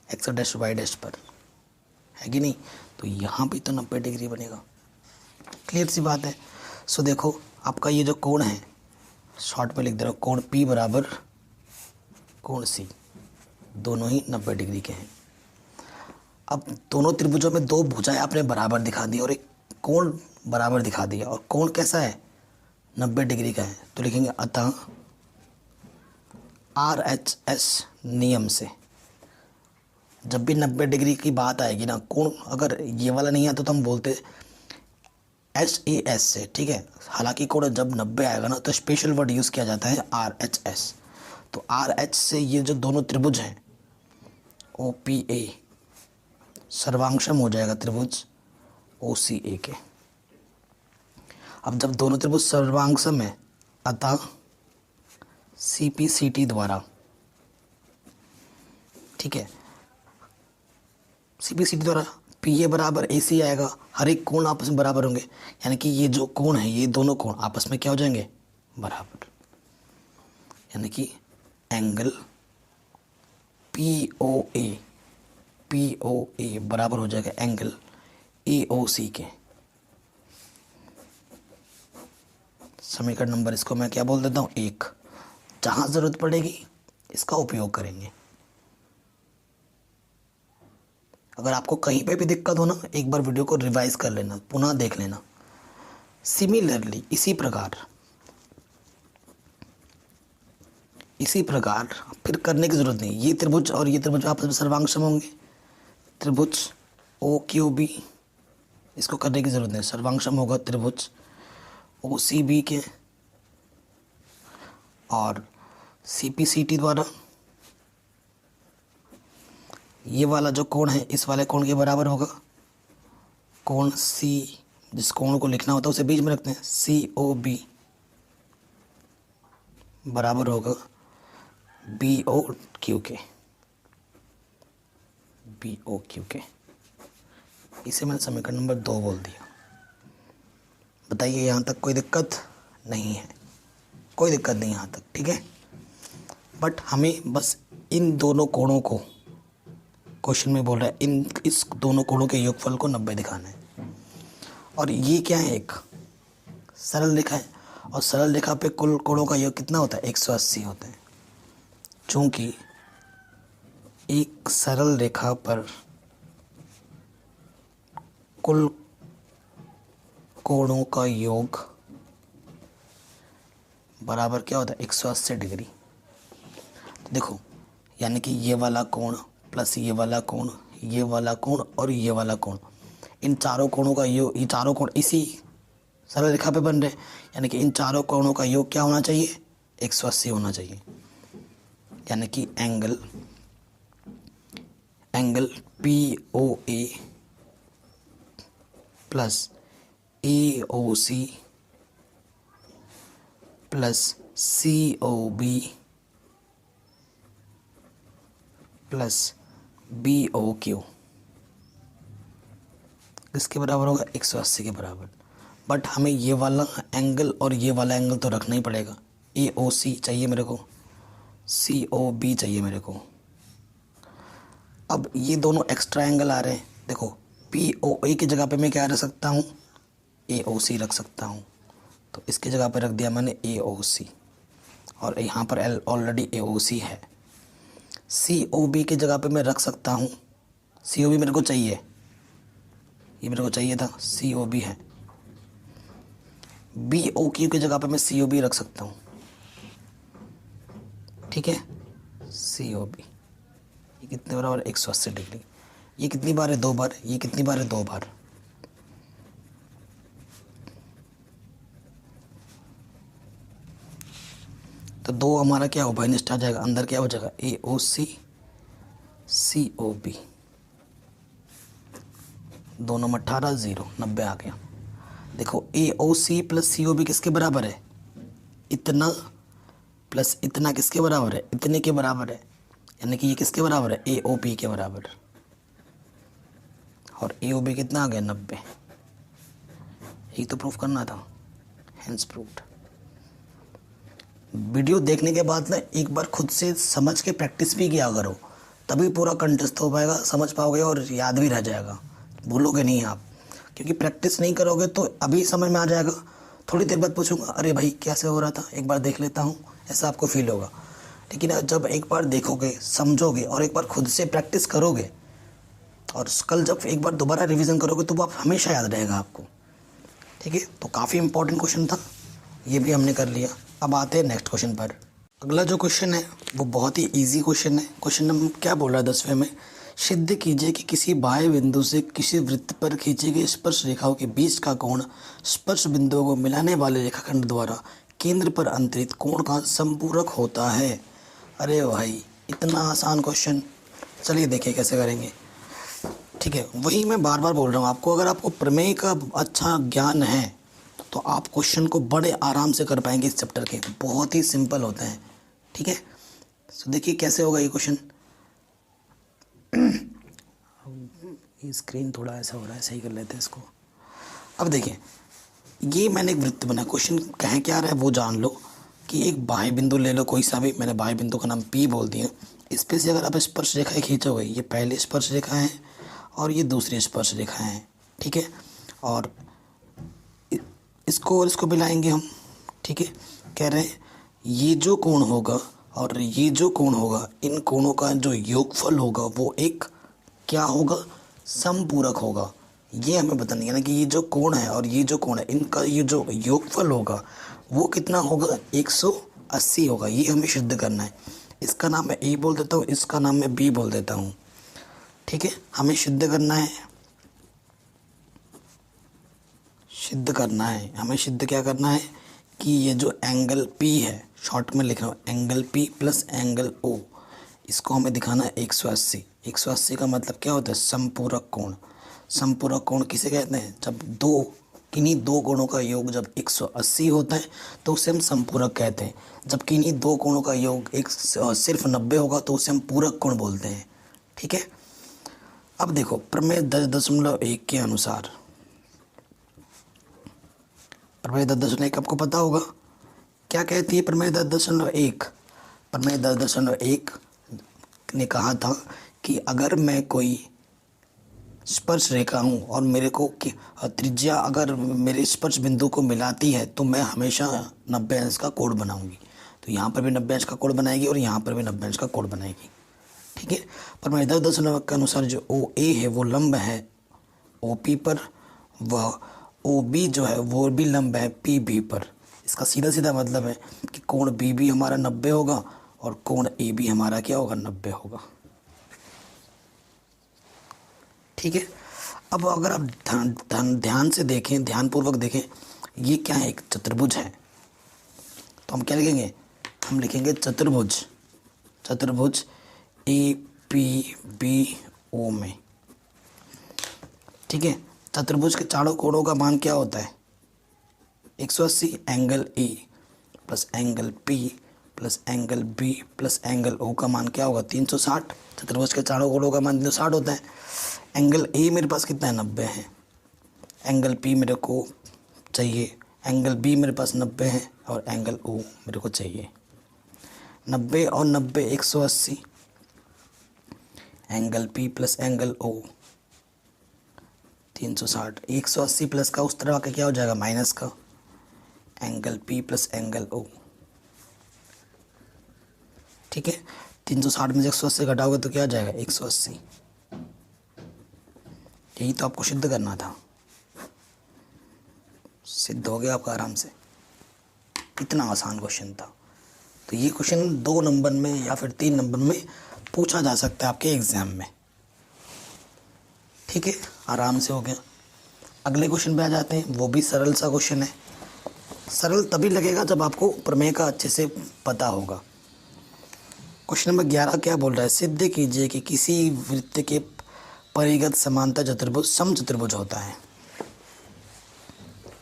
X डैश Y डैश पर, है कि नहीं। तो यहाँ भी तो 90 डिग्री बनेगा, क्लियर सी बात है। सो देखो आपका ये जो कोण है, शॉर्ट में लिख दे रहा हूँ, कोण P बराबर कोण C, दोनों ही 90 डिग्री के हैं। अब दोनों त्रिभुजों में दो भुजाएं आपने बराबर दिखा दी और एक कोण बराबर दिखा दिया, और कोण कैसा है, 90 डिग्री का है। तो लिखेंगे अतः RHS नियम से, जब भी 90 डिग्री की बात आएगी ना, कोण अगर ये वाला नहीं आता तो हम बोलते HAS से, ठीक है। हालांकि कोण जब 90 आएगा ना तो स्पेशल वर्ड यूज़ किया जाता है RHS। तो RH से ये जो दोनों त्रिभुज हैं OPA सर्वांगसम हो जाएगा त्रिभुज OCA के। अब जब दोनों त्रिभुज सर्वांगसम है, अतः CPCT द्वारा, ठीक है, CPCT द्वारा PA बराबर AC आएगा, हर एक कोण आपस में बराबर होंगे, यानी कि ये जो कोण है, ये दोनों कोण आपस में क्या हो जाएंगे, बराबर, यानी कि एंगल POA बराबर हो जाएगा एंगल AOC के। समीकरण नंबर इसको मैं क्या बोल देता हूँ, 1। जहाँ ज़रूरत पड़ेगी इसका उपयोग करेंगे। अगर आपको कहीं पे भी दिक्कत हो ना, एक बार वीडियो को रिवाइज कर लेना, पुनः देख लेना। सिमिलरली इसी प्रकार फिर करने की ज़रूरत नहीं, ये त्रिभुज और ये त्रिभुज आपस में सर्वांगसम होंगे, त्रिभुज OQB, इसको करने की ज़रूरत नहीं, सर्वांगसम होगा त्रिभुज OCB के, और CPCT द्वारा ये वाला जो कोण है इस वाले कोण के बराबर होगा कोण C, जिस कोण को लिखना होता है उसे बीच में रखते हैं, COB बराबर होगा BOQ के। इसे मैंने समीकरण नंबर 2 बोल दिया। बताइए यहाँ तक कोई दिक्कत नहीं है, कोई दिक्कत नहीं यहाँ तक, ठीक है। बट हमें बस इन दोनों कोणों को, क्वेश्चन में बोल रहा है इस दोनों कोणों के योगफल को 90 दिखाना है। और ये क्या है, एक सरल रेखा है, और सरल रेखा पे कुल कोणों का योग कितना होता है, 180 होता है। चूँकि एक सरल रेखा पर कुल कोणों का योग बराबर क्या होता है, 180 डिग्री। तो देखो यानी कि ये वाला कोण प्लस ये वाला कोण, ये वाला कोण और ये वाला कोण, इन चारों कोणों का योग, ये चारों कोण इसी सरल रेखा पे बन रहे, यानी कि इन चारों कोणों का योग क्या होना चाहिए, 180 होना चाहिए। यानी कि angle POA plus AOC plus COB plus BOQ किसके बराबर होगा, 180 के बराबर। बट हमें ये वाला एंगल और ये वाला एंगल तो रखना ही पड़ेगा। AOC चाहिए मेरे को, COB चाहिए मेरे को। अब ये दोनों एक्स्ट्रा एंगल आ रहे हैं, देखो POA की जगह पे मैं क्या रख सकता हूँ, AOC रख सकता हूँ। तो इसकी जगह पे रख दिया मैंने AOC, और यहाँ पर ऑलरेडी AOC है। COB की जगह पे मैं रख सकता हूँ, COB मेरे को चाहिए, ये मेरे को चाहिए था, COB है। BOQ की जगह पे मैं COB रख सकता हूँ, ठीक है, COB। ये कितने बराबर, 180 डिग्री। ये कितनी बार है, 2 बार। ये कितनी बार है, 2 बार। तो 2 हमारा क्या हो, माइनस आ जाएगा, अंदर क्या हो जाएगा, AOC COB, 2 में 18, 0, 90 आ गया। देखो AOC प्लस COB किसके बराबर है, इतना प्लस इतना किसके बराबर है, इतने के बराबर है। यानी कि ये किसके बराबर है, AOP के बराबर। और AOB कितना आ गया, 90। यही तो प्रूफ करना था, हेंस प्रूव्ड। वीडियो देखने के बाद ना एक बार खुद से समझ के प्रैक्टिस भी किया करो, तभी पूरा कंटेस्ट हो पाएगा, समझ पाओगे और याद भी रह जाएगा, भूलोगे नहीं आप। क्योंकि प्रैक्टिस नहीं करोगे तो अभी समझ में आ जाएगा, थोड़ी देर बाद पूछूंगा अरे भाई कैसे हो रहा था, एक बार देख लेता हूँ, ऐसा आपको फील होगा। लेकिन जब एक बार देखोगे, समझोगे और एक बार खुद से प्रैक्टिस करोगे, और कल जब एक बार दोबारा रिवीजन करोगे तो वो आप हमेशा याद रहेगा आपको, ठीक है। तो काफ़ी इंपॉर्टेंट क्वेश्चन था, ये भी हमने कर लिया। अब आते हैं नेक्स्ट क्वेश्चन पर। अगला जो क्वेश्चन है वो बहुत ही इजी क्वेश्चन है। क्वेश्चन नंबर क्या बोल रहा है 10वें में, सिद्ध कीजिए कि किसी बाह्य बिंदु से किसी वृत्त पर खींची गई स्पर्श रेखाओं के बीच का कोण स्पर्श बिंदुओं को मिलाने वाले रेखाखंड द्वारा केंद्र पर अंतरित कोण का संपूरक होता है। अरे भाई इतना आसान क्वेश्चन, चलिए देखिए कैसे करेंगे, ठीक है। वही मैं बार बार बोल रहा हूँ आपको, अगर आपको प्रमेय का अच्छा ज्ञान है तो आप क्वेश्चन को बड़े आराम से कर पाएंगे। इस चैप्टर के बहुत ही सिंपल होते हैं, ठीक है। तो देखिए कैसे होगा ये क्वेश्चन। ये स्क्रीन थोड़ा ऐसा हो रहा है, सही कर लेते हैं इसको। अब देखिए ये मैंने एक वृत्त बना, क्वेश्चन कहे क्या रहा है वो जान लो कि एक बाह्य बिंदु ले लो कोई सा भी, मैंने बाह्य बिंदु का नाम P बोल दिया। इस पे से अगर आप स्पर्श रेखाएं खींचोगे, ये पहली स्पर्श रेखा है और ये दूसरी स्पर्श रेखा है, ठीक है। और इसको और इसको मिलाएंगे हम, ठीक है। कह रहे हैं ये जो कोण होगा और ये जो कोण होगा, इन कोणों का जो योगफल होगा वो एक क्या होगा, समपूरक होगा। ये हमें बताना है ना कि ये जो कोण है और ये जो कोण है, इनका ये जो योगफल होगा वो कितना होगा, 180 होगा। ये हमें सिद्ध करना है। इसका नाम मैं A बोल देता हूँ, इसका नाम मैं B बोल देता हूँ, ठीक है। हमें सिद्ध करना है, हमें सिद्ध क्या करना है कि ये जो एंगल P है, शॉर्ट में लिख रहा हूँ angle P plus angle O, इसको हमें दिखाना है 180। 180 का मतलब क्या होता है, संपूरक कोण। संपूरक कोण किसे कहते हैं, जब किन्हीं दो कोणों का योग जब 180 होता है तो उसे हम संपूरक कहते हैं। जब किन्हीं दो कोणों का योग सिर्फ 90 होगा तो उसे हम पूरक कोण बोलते हैं, ठीक है। अब देखो प्रमेय 10.1 के अनुसार, प्रमेय 10.1 आपको पता होगा क्या कहती है प्रमेय 10.1। प्रमेय 10.1 ने कहा था कि अगर मैं कोई स्पर्श रेखा हूँ और मेरे को त्रिज्या अगर मेरे स्पर्श बिंदु को मिलाती है तो मैं हमेशा 90 अंश का कोण बनाऊंगी। तो यहाँ पर भी 90 अंश का कोण बनाएगी और यहाँ पर भी 90 अंश का कोण बनाएगी, ठीक है। प्रमेय 10.1 के अनुसार जो OA है वो लंब है OP पर, वह OB जो है वो भी लंब है PB पर। इसका सीधा सीधा मतलब है कि कोण BB हमारा 90 होगा और कोण AB हमारा क्या होगा, 90 होगा, ठीक है। अब अगर आप ध्यान से देखें, ध्यानपूर्वक देखें, ये क्या है, एक चतुर्भुज है। तो हम क्या लिखेंगे, हम लिखेंगे चतुर्भुज APBO में, ठीक है। चतुर्भुज के चारों कोणों का मान क्या होता है, 180। Angle A plus angle P plus angle B plus angle O का मान क्या होगा, 360। चतुर्भुज के चारों कोणों का मान 360 होता है। एंगल A मेरे पास कितना है, 90 है, एंगल पी मेरे को चाहिए, एंगल बी मेरे पास 90 है और एंगल ओ मेरे को चाहिए। 90 और 90 180, angle P plus angle O 360, 180 plus का उस तरह का क्या हो जाएगा माइनस का, angle P plus angle O. ठीक है, 360 में से 180 घटाओगे तो क्या आ जाएगा 180। यही तो आपको सिद्ध करना था, सिद्ध हो गया आपका आराम से। इतना आसान क्वेश्चन था। तो ये क्वेश्चन 2 नंबर में या फिर 3 नंबर में पूछा जा सकता है आपके एग्जाम में। ठीक है, आराम से हो गया। अगले क्वेश्चन पे आ जाते हैं, वो भी सरल सा क्वेश्चन है। सरल तभी लगेगा जब आपको प्रमेय का अच्छे से पता होगा। क्वेश्चन नंबर 11 क्या बोल रहा है, सिद्ध कीजिए कि किसी वृत्त के परिगत समांतर चतुर्भुज समचतुर्भुज होता है।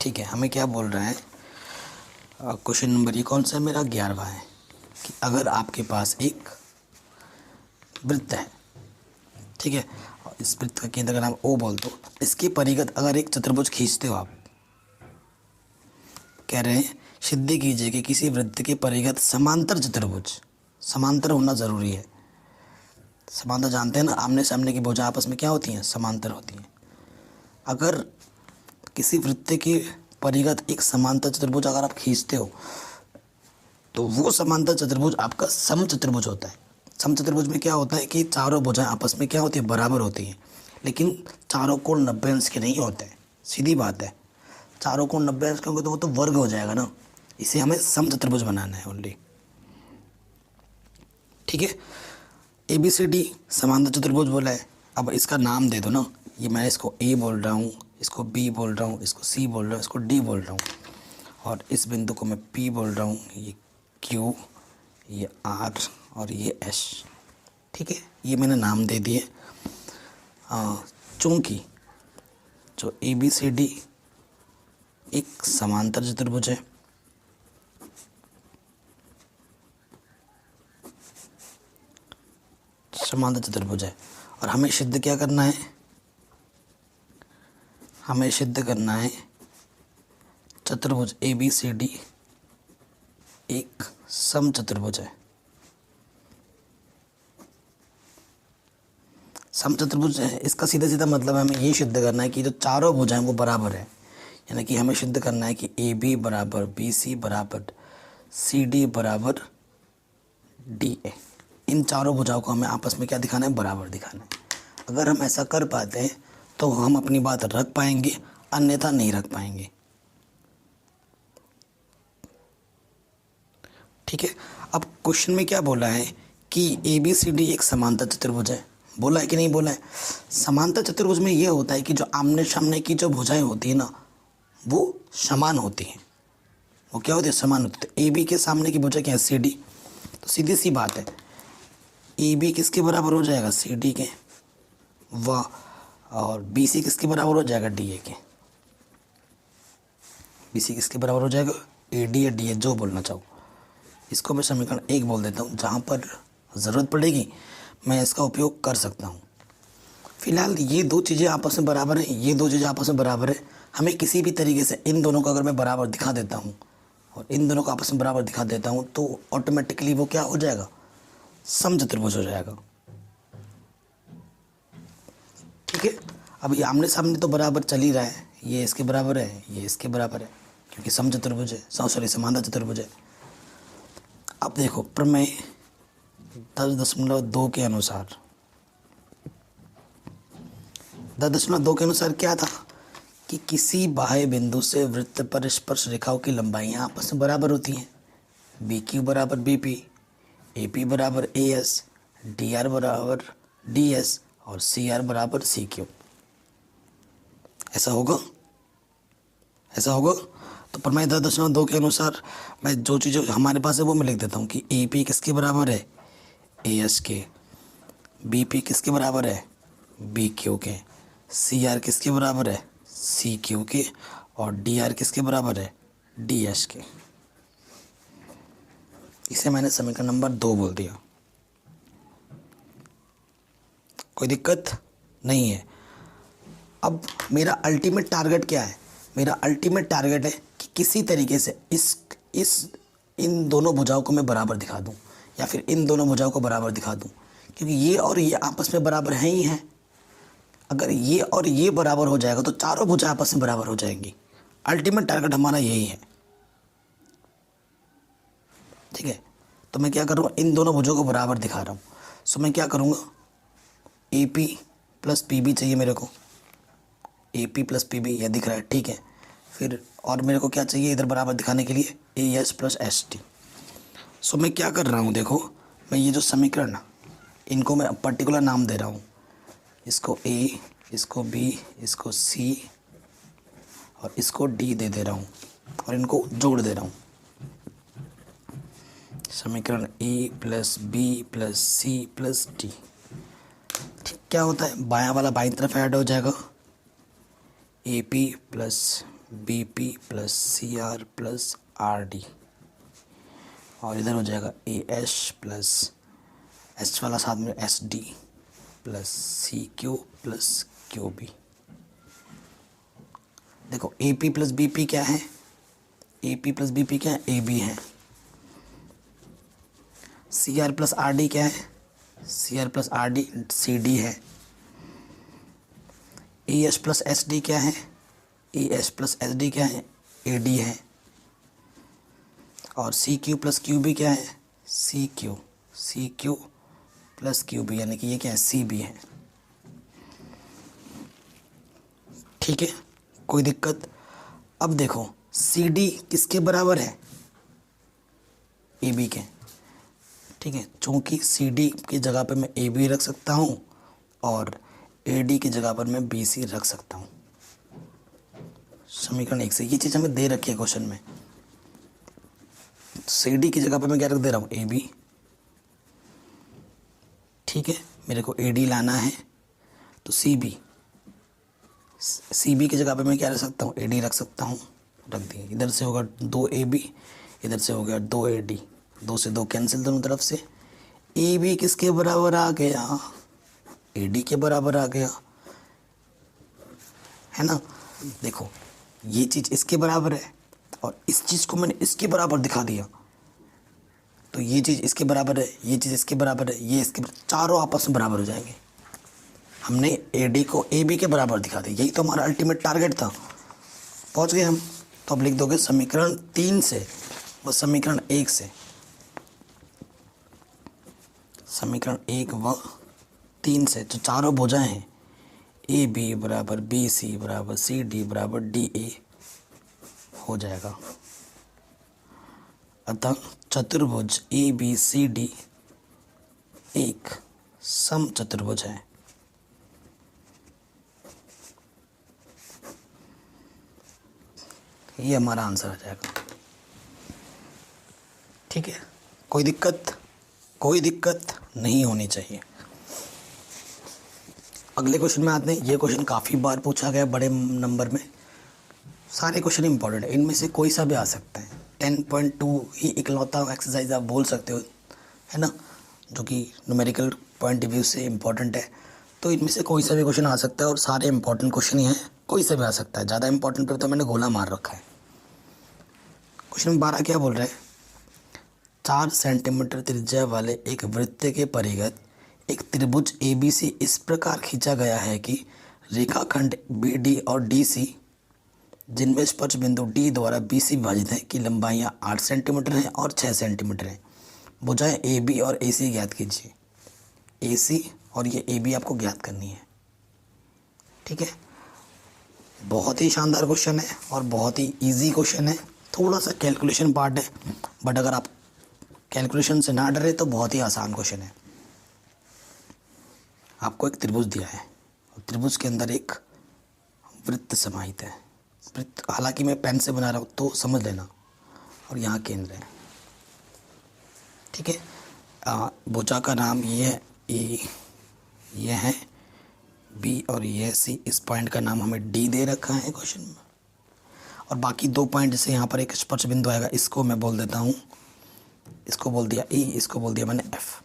ठीक है, हमें क्या बोल रहा है, क्वेश्चन नंबर ये कौन सा है मेरा 11वां है, कि अगर आपके पास एक वृत्त है, ठीक है, और इस वृत्त का केंद्र अगर आप ओ बोल दो, इसके परिगत अगर एक चतुर्भुज खींचते हो आप, कह रहे हैं सिद्ध कीजिए कि किसी वृत्त के परिगत समांतर चतुर्भुज, समांतर होना ज़रूरी है। समांतर जानते हैं ना, आमने सामने की भुजा आपस में क्या होती हैं, समांतर होती हैं। अगर किसी वृत्त के परिगत एक समांतर चतुर्भुज अगर आप खींचते हो तो वो समांतर चतुर्भुज आपका समचतुर्भुज होता है। समचतुर्भुज में क्या होता है कि चारों भुजाएं आपस में क्या होती है, बराबर होती हैं, लेकिन चारों कोण 90 अंश के नहीं होते हैं। सीधी बात है, चारों कोण 90 अंश के होंगे तो वो तो वर्ग हो जाएगा ना, इसे हमें समचतुर्भुज बनाना है ओनली। ठीक है, ABCD समांतर चतुर्भुज बोला है। अब इसका नाम दे दो ना, ये मैं इसको A बोल रहा हूँ, इसको B बोल रहा हूँ, इसको C बोल रहा हूँ, इसको D बोल रहा हूँ, और इस बिंदु को मैं P बोल रहा हूँ, ये Q, ये R और ये S। ठीक है, ये मैंने नाम दे दिए। चूँकि जो ABCD एक समांतर चतुर्भुज है, समांतर चतुर्भुज है, और हमें सिद्ध क्या करना है, हमें सिद्ध करना है चतुर्भुज ABCD एक समचतुर्भुज है। समचतुर्भुज है, इसका सीधा सीधा मतलब हमें ये सिद्ध करना है कि जो चारों भुजाएं वो बराबर है। यानी कि हमें सिद्ध करना है कि AB बराबर BC बराबर CD बराबर DA। इन चारों भुजाओं को हमें आपस में क्या दिखाना है, बराबर दिखाना है। अगर हम ऐसा कर पाते हैं तो हम अपनी बात रख पाएंगे, अन्यथा नहीं रख पाएंगे। ठीक है, अब क्वेश्चन में क्या बोला है कि ABCD एक समांतर चतुर्भुज है, बोला है कि नहीं बोला है। समांतर चतुर्भुज में ये होता है कि जो आमने सामने की जो भुजाएं होती है ना, वो समान होती हैं। वो क्या होती है, समान होती है। तो AB के सामने की भुजा क्या है, CD। तो सीधी सी बात है, AB किसके बराबर हो जाएगा, CD के, व और BC किसके बराबर हो जाएगा, DA के। BC किसके बराबर हो जाएगा, AD या DA, जो बोलना चाहो। इसको मैं समीकरण 1 बोल देता हूँ, जहाँ पर ज़रूरत पड़ेगी मैं इसका उपयोग कर सकता हूँ। फिलहाल ये दो चीज़ें आपस में बराबर हैं, ये दो चीज़ें आपस में बराबर है। हमें किसी भी तरीके से इन दोनों को अगर मैं बराबर दिखा देता हूँ और इन दोनों को आपस में बराबर दिखा देता हूँ तो ऑटोमेटिकली वो क्या हो जाएगा, समचतुर्भुज हो जाएगा। ठीक है, अब ये आमने सामने तो बराबर चल ही रहा है, ये इसके बराबर है, ये इसके बराबर है, क्योंकि समचतुर्भुज है, सॉरी समांतर चतुर्भुज है। अब देखो प्रमेय 10.2 के अनुसार, 10.2 के अनुसार क्या था कि किसी बाह्य बिंदु से वृत्त पर स्पर्श रेखाओं की लंबाइयाँ आपस में बराबर होती हैं। BQ बराबर BP, AP बराबर AS, DR बराबर DS और CR बराबर CQ। ऐसा होगा, ऐसा होगा। तो प्रमेय 10.2 के अनुसार मैं जो चीज़ें हमारे पास है वो मैं लिख देता हूँ कि AP किसके बराबर है, AS के, BP किसके बराबर है, BQ के, CR किसके बराबर है, CQ के, और DR किसके बराबर है, DS के। इसे मैंने समीकरण नंबर 2 बोल दिया। कोई दिक्कत नहीं है। अब मेरा अल्टीमेट टारगेट क्या है? मेरा अल्टीमेट टारगेट है कि किसी तरीके से इन दोनों भुजाओं को मैं बराबर दिखा दूं, या फिर इन दोनों भुजाओं को बराबर दिखा दूं, क्योंकि ये और ये आपस में बराबर हैं ही हैं। अगर ये और ये बराबर हो जाएगा तो चारों भुजा आपस में बराबर हो जाएंगी। अल्टीमेट टारगेट हमारा यही है, ठीक है। तो मैं क्या कर रहा हूँ, इन दोनों भुजों को बराबर दिखा रहा हूँ। सो मैं क्या करूँगा, A P plus P B चाहिए मेरे को, A P plus P B, यह दिख रहा है, ठीक है। फिर और मेरे को क्या चाहिए इधर बराबर दिखाने के लिए, A S plus S T. So मैं क्या कर रहा हूँ, देखो मैं ये जो समीकरण, इनको मैं पर्टिकुलर नाम दे रहा हूँ, इसको ए, इसको बी, इसको सी और इसको डी दे रहा हूँ, और इनको जोड़ दे रहा हूँ। समीकरण A plus B plus C plus D, ठीक। क्या होता है, बायां वाला बाईं तरफ ऐड हो जाएगा, A P plus B P plus C R plus R D, और इधर हो जाएगा ए एस प्लस एस वाला साथ में S D plus C Q plus Q B. देखो A P plus B P क्या है, A P plus B P क्या है, ए बी है। C R plus R D क्या है, C R plus R D C D है। A S plus S D क्या है, A S plus S D क्या है, ए डी है। और C Q plus Q B क्या है, सी क्यू प्लस क्यू बी, यानी कि ये क्या है, सी बी है, ठीक है। कोई दिक्कत? अब देखो सी डी किसके बराबर है, ए बी के, ठीक है। चूँकि सी डी की जगह पर मैं ए बी रख सकता हूँ और ए डी की जगह पर मैं बी सी रख सकता हूँ। समीकरण 1 से ये चीज़ हमें दे रखी है क्वेश्चन में। सी डी की जगह पर मैं क्या रख दे रहा हूँ, ए बी, ठीक है। मेरे को ए डी लाना है तो सी बी की जगह पे मैं क्या रख सकता हूँ, ए डी रख सकता हूँ, रख दिए। इधर से होगा 2 ए बी, इधर से हो गया 2 ए डी, 2 से 2 कैंसिल दोनों तरफ से। ए बी किसके बराबर आ गया, ए डी के बराबर आ गया, है ना। देखो ये चीज़ इसके बराबर है और इस चीज़ को मैंने इसके बराबर दिखा दिया, तो ये चीज़ इसके बराबर है, ये चीज़ इसके बराबर है, ये इसके चारों आपस में बराबर हो जाएंगे। हमने ए डी को ए बी के बराबर दिखा दिया, यही तो हमारा अल्टीमेट टारगेट था। पहुंच गए हम। तो अब लिख दोगे समीकरण 3 से व समीकरण 1 से, समीकरण 1 व 3 से जो चारों भुजाएं हैं, ए बी बराबर बी सी बराबर सी डी बराबर डी ए हो जाएगा। अतः चतुर्भुज ए बी सी डी एक सम चतुर्भुज है। ये हमारा आंसर आ जाएगा, ठीक है। कोई दिक्कत नहीं होनी चाहिए। अगले क्वेश्चन में आते हैं। ये क्वेश्चन काफ़ी बार पूछा गया, बड़े नंबर में, सारे क्वेश्चन इंपॉर्टेंट है, इनमें से कोई सा भी आ सकता है। 10.2 ही इकलौता एक्सरसाइज आप बोल सकते हो, है ना, जो कि न्यूमेरिकल पॉइंट ऑफ व्यू से इम्पॉर्टेंट है। तो इनमें से कोई सा भी क्वेश्चन आ सकता है और सारे इंपॉर्टेंट क्वेश्चन ही हैं, कोई सा भी आ सकता है। ज़्यादा इंपॉर्टेंट पे तो मैंने गोला मार रखा है। क्वेश्चन 12 क्या बोल रहा है, 4 सेंटीमीटर त्रिज्या वाले एक वृत्त के परिगत एक त्रिभुज ABC इस प्रकार खींचा गया है कि रेखाखंड BD और DC जिनमें स्पर्श बिंदु D द्वारा BC विभाजित है की लंबाइयाँ 8 सेंटीमीटर हैं और 6 सेंटीमीटर हैं। भुजाएं AB और AC ज्ञात कीजिए। AC और ये AB आपको ज्ञात करनी है, ठीक है। बहुत ही शानदार क्वेश्चन है और बहुत ही इजी क्वेश्चन है। थोड़ा सा कैलकुलेशन पार्ट है, बट अगर आप कैलकुलेशन से ना डरे तो बहुत ही आसान क्वेश्चन है। आपको एक त्रिभुज दिया है और त्रिभुज के अंदर एक वृत्त समाहित है। वृत्त हालांकि मैं पेन से बना रहा हूँ तो समझ लेना, और यहाँ केंद्र है, ठीक है। भुजा का नाम ये है ए, ये है बी और ये सी। इस पॉइंट का नाम हमें डी दे रखा है क्वेश्चन में, और बाकी 2 पॉइंट जैसे यहाँ पर एक स्पर्श बिंदु आएगा, इसको मैं बोल देता हूँ, इसको बोल दिया ए, इसको बोल दिया मैंने एफ।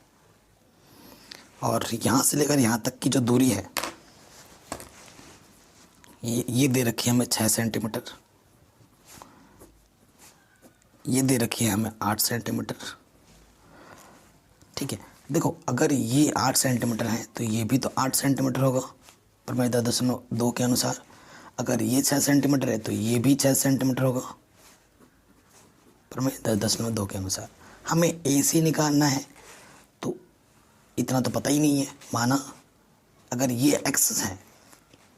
और यहाँ से लेकर यहाँ तक की जो दूरी है ये दे रखी है हमें 6 सेंटीमीटर, ये दे रखी है हमें 8 सेंटीमीटर। ठीक है, देखो अगर ये 8 सेंटीमीटर है तो ये भी तो 8 सेंटीमीटर होगा प्रमेय 10.2 के अनुसार। अगर ये 6 सेंटीमीटर है तो ये भी 6 सेंटीमीटर होगा प्रमेय 10.2 के अनुसार। हमें AC निकालना है तो इतना तो पता ही नहीं है, माना अगर ये x है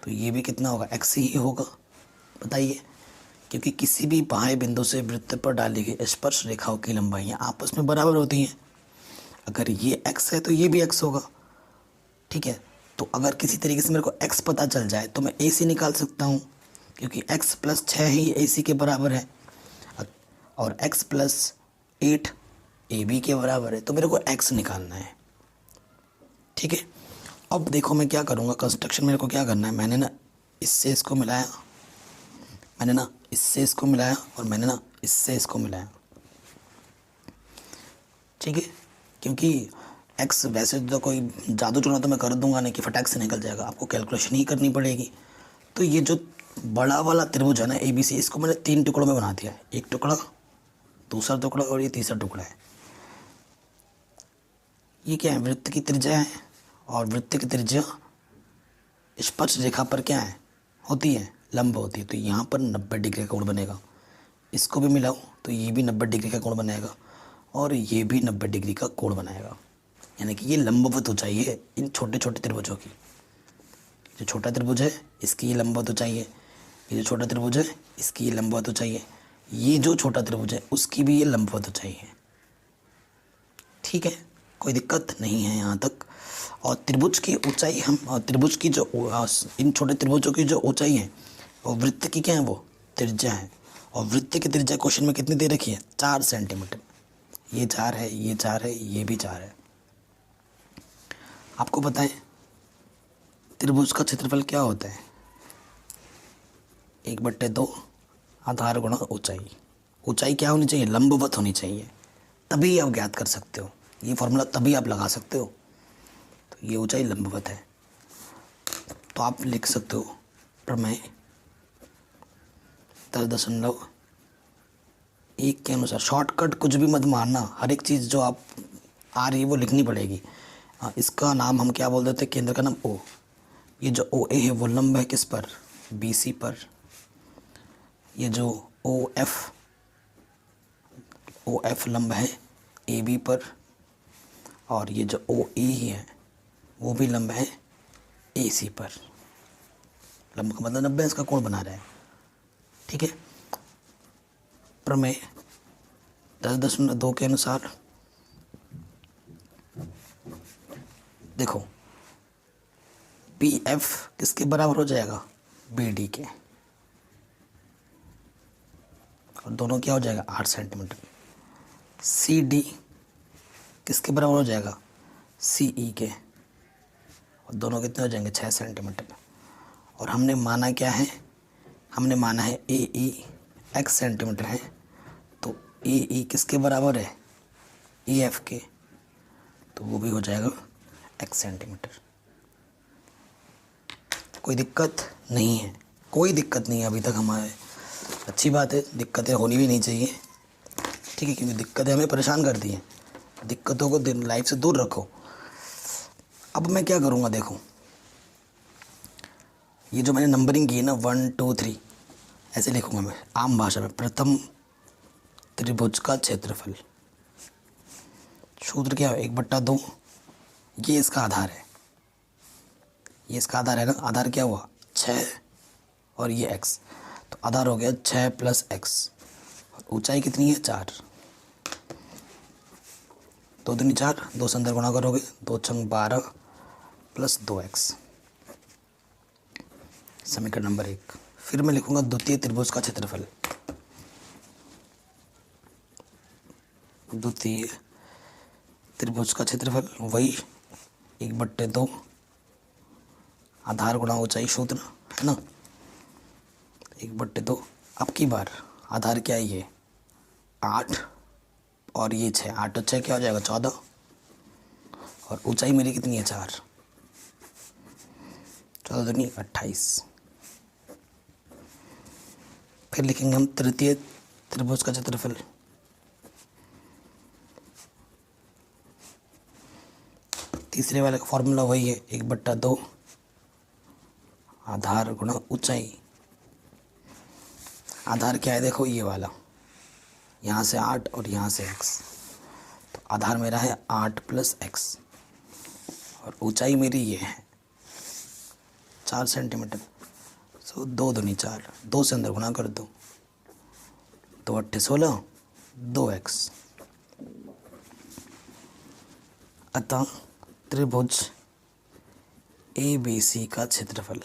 तो ये भी कितना होगा, x ही होगा। बताइए, क्योंकि किसी भी बाह्य बिंदु से वृत्त पर डाली गई स्पर्श रेखाओं की लंबाइयाँ आपस में बराबर होती हैं। अगर ये x है तो ये भी x होगा। ठीक है, तो अगर किसी तरीके से मेरे को x पता चल जाए तो मैं AC निकाल सकता हूँ, क्योंकि x + 6 ही AC के बराबर है और x + 8 AB के बराबर है, तो मेरे को x निकालना है। ठीक है, अब देखो मैं क्या करूँगा, कंस्ट्रक्शन मेरे को क्या करना है, मैंने ना इससे इसको मिलाया, मैंने ना इससे इसको मिलाया और मैंने ना इससे इसको मिलाया। ठीक है, क्योंकि x वैसे तो कोई जादू चुना तो मैं कर दूंगा नहीं कि फटाक से निकल जाएगा, आपको कैलकुलेशन ही करनी पड़ेगी। तो ये जो बड़ा वाला त्रिभुज है ना ABC, इसको मैंने 3 टुकड़ों में बना दिया है, एक टुकड़ा, दूसरा टुकड़ा और ये तीसरा टुकड़ा है। ये क्या है, वृत्त की त्रिज्या है और वृत्त की त्रिज्या स्पर्श रेखा पर क्या है, होती है, लंब होती है। तो यहाँ पर 90 डिग्री का कोण बनेगा। इसको भी मिलाऊँ तो ये भी 90 डिग्री का कोण बनाएगा और ये भी 90 डिग्री का कोण बनाएगा, यानी कि ये लंबवत ऊंचाई है इन छोटे छोटे त्रिभुजों की। जो छोटा त्रिभुज है इसकी ये लंबवत ऊंचाई है, ये जो छोटा त्रिभुज है इसकी ये लंबवत ऊंचाई है, ये जो छोटा त्रिभुज है उसकी भी ये लंबवत ऊंचाई है। ठीक है, कोई दिक्कत नहीं है यहाँ तक। और त्रिभुज की ऊंचाई हम, और त्रिभुज की जो इन छोटे त्रिभुजों की जो ऊंचाई है और वृत्त की क्या है, वो त्रिज्या है। और वृत्त की त्रिज्या क्वेश्चन में कितनी दे रखी है, 4 सेंटीमीटर। ये 4 है, ये 4 है, ये भी 4 है। आपको पता है त्रिभुज का क्षेत्रफल क्या होता है, 1/2 आधार गुणा ऊंचाई। ऊंचाई क्या होनी चाहिए, लंबवत होनी चाहिए, तभी आप ज्ञात कर सकते हो। ये फॉर्मूला तभी आप लगा सकते हो। तो ये ऊंचाई लंबवत है, तो आप लिख सकते हो प्रमेय 10.1 के अनुसार। शॉर्टकट कुछ भी मत मारना, हर एक चीज़ जो आप आ रही है वो लिखनी पड़ेगी। इसका नाम हम क्या बोल देते हैं, केंद्र का नाम O। ये जो OA है वो लंब है किस पर, BC पर। ये जो OF लंब है AB पर, और ये जो OE है वो भी लंब है AC पर। लंब का मतलब 90, इसका कोण बना रहा है। ठीक है, प्रमेय 10.2 के अनुसार देखो PF किसके बराबर हो जाएगा, BD के, और दोनों क्या हो जाएगा, 8 सेंटीमीटर। CD किसके बराबर हो जाएगा, CE के, और दोनों कितने हो जाएंगे, 6 सेंटीमीटर। और हमने माना क्या है, हमने माना है AE x सेंटीमीटर है, तो AE किसके बराबर है, EF के, तो वो भी हो जाएगा x सेंटीमीटर। कोई दिक्कत नहीं है, कोई दिक्कत नहीं है अभी तक हमारे। अच्छी बात है, दिक्कतें होनी भी नहीं चाहिए। ठीक है, क्योंकि दिक्कतें हमें परेशान करती हैं, दिक्कतों को लाइफ से दूर रखो। अब मैं क्या करूँगा, देखो ये जो मैंने नंबरिंग की है ना 1 2 3 ऐसे लिखूँगा मैं आम भाषा में। प्रथम त्रिभुज का क्षेत्रफल, सूत्र क्या है, 1/2। ये इसका आधार है, ये इसका आधार है ना, आधार क्या हुआ 6 और ये x, तो आधार हो गया 6 + x। ऊंचाई कितनी है, 4। 2 दूनी 4, 2 से अंदर गुणा करोगे, 2 × 12 + 2x। समीकरण नंबर 1। फिर मैं लिखूंगा द्वितीय त्रिभुज का क्षेत्रफल। द्वितीय त्रिभुज का क्षेत्रफल वही 1/2 आधार गुणा ऊंचाई, सूत्र है ना, 1/2। अब की बार आधार क्या है, ये 8 और ये 6, 8 और 6 क्या हो जाएगा, 14। और ऊंचाई मेरी कितनी है, 4, 14 दूनी 28। फिर लिखेंगे हम तृतीय त्रिभुज का क्षेत्रफल। तीसरे वाले का फॉर्मूला वही है, 1/2 आधार गुणा ऊंचाई। आधार क्या है देखो, ये वाला, यहाँ से 8 और यहाँ से x, तो आधार मेरा है 8 + x और ऊंचाई मेरी ये है 4 सेंटीमीटर। सो 2 दूनी 4, 2 से अंदर गुणा कर दो, 2 8 16, 2x। अतः त्रिभुज ABC का क्षेत्रफल।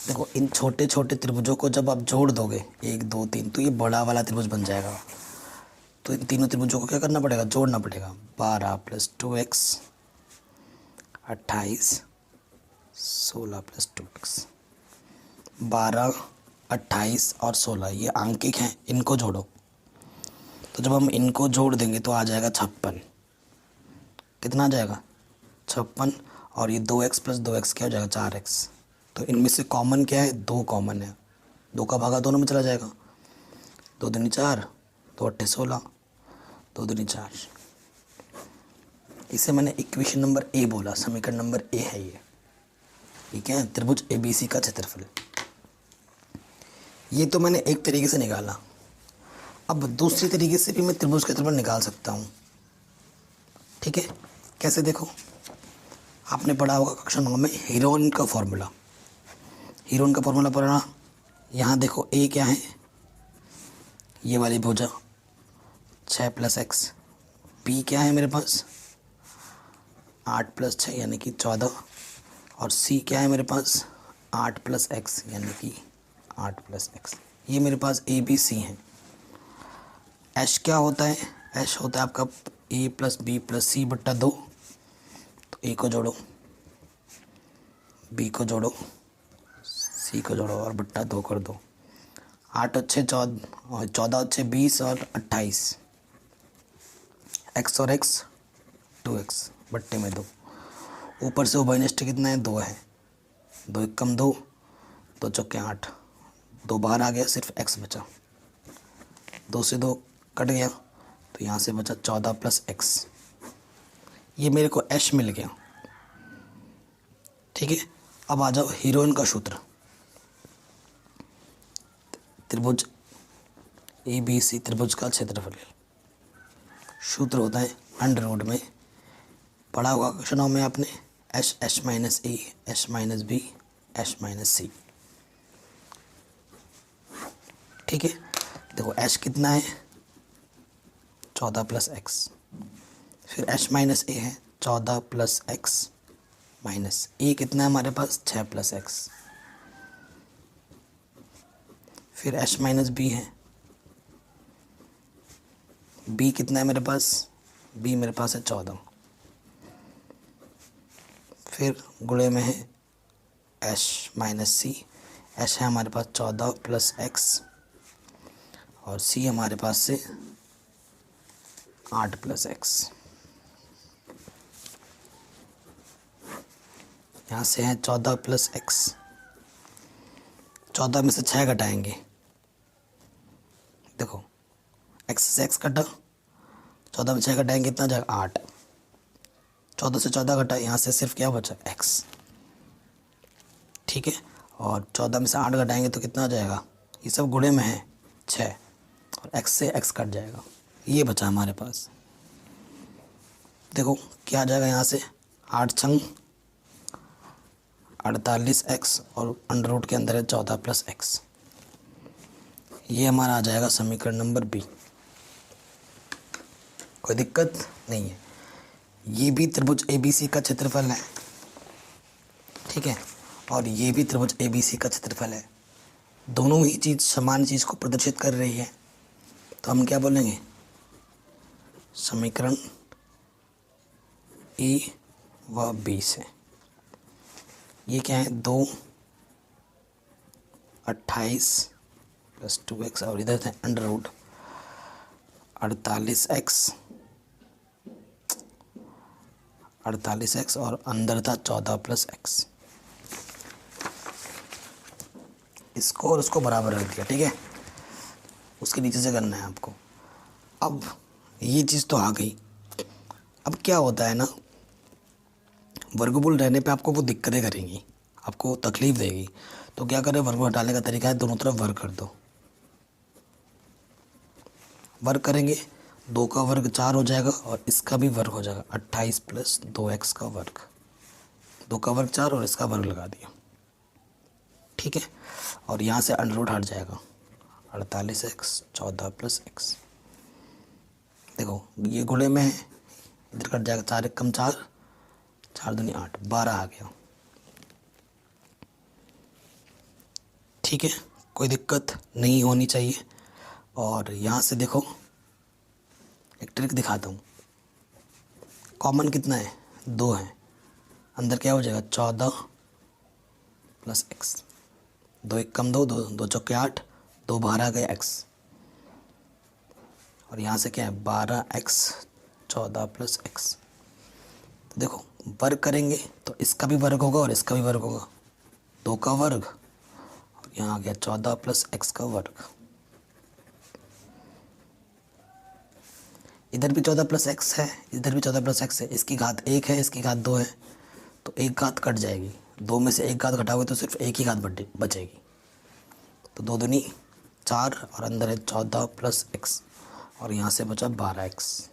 देखो इन छोटे छोटे त्रिभुजों को जब आप जोड़ दोगे 1 2 3, तो ये बड़ा वाला त्रिभुज बन जाएगा। तो इन तीनों त्रिभुजों को क्या करना पड़ेगा, जोड़ना पड़ेगा। 12 + 2x 28, 16 + 2x। 12, 28 और 16 ये आंकिक हैं, इनको जोड़ो। तो जब हम इनको जोड़ देंगे तो आ जाएगा 56। कितना आ जाएगा, 56। और ये 2x + 2x क्या हो जाएगा, 4x। तो इनमें से कॉमन क्या है, 2 कॉमन है, 2 का भागा दोनों में चला जाएगा। 2 दूनी 4, 2 8 16, 2 दूनी 4। इसे मैंने इक्वेशन नंबर ए बोला, समीकरण नंबर ए है ये। ठीक है, त्रिभुज ABC का क्षेत्रफल। ये तो मैंने एक तरीके से निकाला। अब दूसरी तरीके से भी मैं त्रिभुज का क्षेत्रफल निकाल सकता हूँ। ठीक है, कैसे देखो, आपने पढ़ा होगा कक्षा 9 में हीरोन का फॉर्मूला। हीरोन का फॉर्मूला पढ़ना। यहाँ देखो ए क्या है, ये वाली भुजा 6 + x। बी क्या है मेरे पास, 8 + 6 यानी कि 14। और सी क्या है मेरे पास, 8 + x यानी कि 8 + x। ये मेरे पास ABC हैं। एश क्या होता है, एश होता है आपका A + B + C/2। तो ए को जोड़ो, बी को जोड़ो, सी को जोड़ो और बट्टा 2 कर दो। 8 × 6 14 और 14 × 6 20 और 28। x और x 2x बट्टे में 2। ऊपर से उभयनिष्ठ कितना है, 2 है। 2 × 1 = 2, 2 × 4 = 8। 2 बाहर आ गया, सिर्फ x बचा। 2 से 2 कट गया, तो यहाँ से बचा 14 + x। ये मेरे को एश मिल गया। ठीक है, अब आ जाओ हीरोइन का सूत्र। त्रिभुज ABC त्रिभुज का क्षेत्रफल सूत्र होता है √ में, पढ़ा होगा कक्षा 9 में आपने, H H minus A H minus B H minus C. ठीक है, देखो एच कितना है, 14 + x। फिर एच माइनस ए है 14 + x माइनस ए कितना है हमारे पास, 6 + x। फिर एच माइनस बी है, बी कितना है मेरे पास, बी मेरे पास है 14। फिर गुणे में है एच माइनस सी, एच है हमारे पास 14 + x और सी हमारे पास से 8 + x। यहाँ से है 14 + x, 14 में से 6 घटाएंगे, देखो x से x कटा, 14 में 6 घटाएंगे कितना जाएगा 8। 14 से 14 घटा, यहाँ से सिर्फ क्या बचा x। ठीक है, और 14 में से 8 घटाएंगे तो कितना आ जाएगा, ये सब गुणे में है 6 और x से x कट जाएगा, ये बचा हमारे पास। देखो क्या आ जाएगा, यहाँ से 8 छंग 48x और √ के अंदर है 14 + x। ये हमारा आ जाएगा समीकरण नंबर बी। कोई दिक्कत नहीं है, ये भी त्रिभुज ABC का क्षेत्रफल है। ठीक है, और ये भी त्रिभुज ABC का क्षेत्रफल है। दोनों ही चीज़ समान चीज़ को प्रदर्शित कर रही है, तो हम क्या बोलेंगे, समीकरण A व B से। ये क्या है, 2 28 + 2x और इधर है √ 48x और अंदर था 14 + x। इसको और इसको बराबर रख दिया, ठीक है। उसके नीचे से करना है आपको। अब ये चीज़ तो आ गई। अब क्या होता है ना, वर्गमूल रहने पे आपको वो दिक्कतें करेंगी, आपको तकलीफ देगी। तो क्या करें, वर्गमूल हटाने का तरीका है दोनों तरफ वर्ग कर दो। वर्ग करेंगे, 2 का वर्ग 4 हो जाएगा और इसका भी वर्ग हो जाएगा 28 प्लस 2x का वर्ग। 2 का वर्ग 4 और इसका वर्ग लगा दिया, ठीक है। और यहाँ से अंडर रूट हट जाएगा, 48x 14 प्लस x। देखो ये गुणे में है, इधर कट जाएगा, 4 एक कम 4, 4 दूनी 8, 12 आ गया, ठीक है। कोई दिक्कत नहीं होनी चाहिए। और यहाँ से देखो एक ट्रिक दिखाता हूँ। कॉमन कितना है, 2 है, अंदर क्या हो जाएगा 14 प्लस x। 2 एक कम 2, 2 चौके 8, 2 बाहर आ गए x। और यहाँ से क्या है 12x 14 प्लस x। तो देखो वर्ग करेंगे तो इसका भी वर्ग होगा और इसका भी वर्ग होगा, 2 का वर्ग और यहाँ आ गया 14 प्लस x का वर्ग। इधर भी 14 प्लस x है, इधर भी 14 प्लस x है। इसकी घात 1 है, इसकी घात 2 है, तो एक घात कट जाएगी। 2 में से एक घात घटाओगे तो सिर्फ एक ही घात बचेगी। तो 2 दूनी 4 और अंदर है 14 प्लस x और यहाँ से बचा 12x।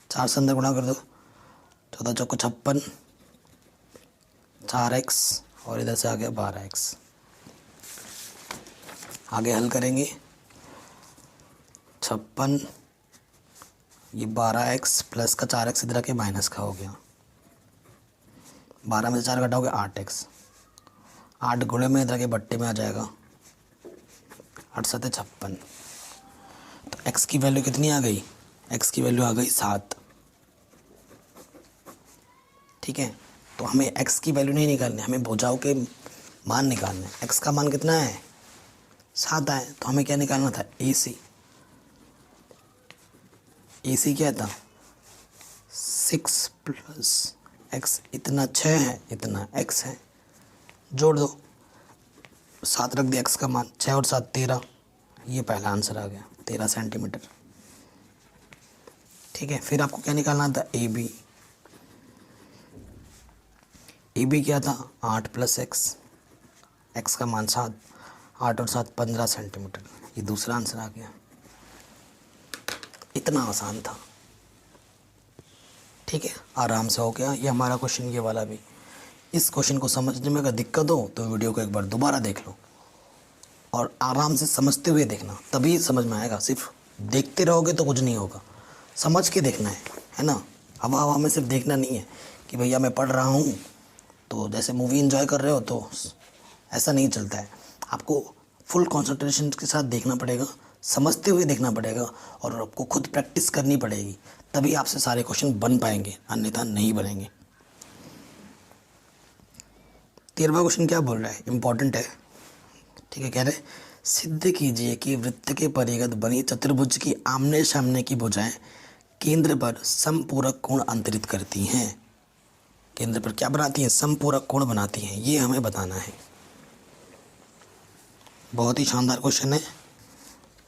4 से अंदर गुणा कर दो, 14 चौको 56, 4x और इधर से आ गया 12x। आगे हल करेंगे, 56 ये 12x प्लस का 4x इधर के माइनस का हो गया। 12 में से 4 घटाओगे 8x, 8 गुणे में इधर के बट्टे में आ जाएगा, 8 7 56। तो x की वैल्यू कितनी आ गई, x की वैल्यू आ गई 7, ठीक है। तो हमें x की वैल्यू नहीं निकालनी, हमें भुजाओं के मान निकालने। x का मान कितना है 7 है, तो हमें क्या निकालना था AC। AC क्या था 6 प्लस x, इतना 6 है, इतना x है, जोड़ दो, 7 रख दिया x का मान, 6 और 7 13। ये पहला आंसर आ गया 13 सेंटीमीटर, ठीक है। फिर आपको क्या निकालना था AB। AB क्या था 8 प्लस x का मान 7, 8 और 7 15 सेंटीमीटर। ये दूसरा आंसर आ गया। इतना आसान था, ठीक है, आराम से हो गया ये हमारा क्वेश्चन, ये वाला भी। इस क्वेश्चन को समझने में अगर दिक्कत हो तो वीडियो को एक बार दोबारा देख लो और आराम से समझते हुए देखना, तभी समझ में आएगा। सिर्फ देखते रहोगे तो कुछ नहीं होगा, समझ के देखना है ना। हवा हवा में सिर्फ देखना नहीं है कि भैया मैं पढ़ रहा हूँ तो जैसे मूवी एंजॉय कर रहे हो, तो ऐसा नहीं चलता है। आपको फुल कंसंट्रेशन के साथ देखना पड़ेगा, समझते हुए देखना पड़ेगा और आपको खुद प्रैक्टिस करनी पड़ेगी, तभी आपसे सारे क्वेश्चन बन पाएंगे, अन्यथा नहीं बनेंगे। 13वां क्वेश्चन क्या बोल रहा है, इम्पॉर्टेंट है, ठीक है। कह रहे सिद्ध कीजिए कि वृत्त के परिगत बनी चतुर्भुज की आमने सामने की भुजाएं केंद्र पर समपूरक कोण अंतरित करती हैं। केंद्र पर क्या बनाती हैं, समपूरक कोण बनाती हैं, ये हमें बताना है। बहुत ही शानदार क्वेश्चन है।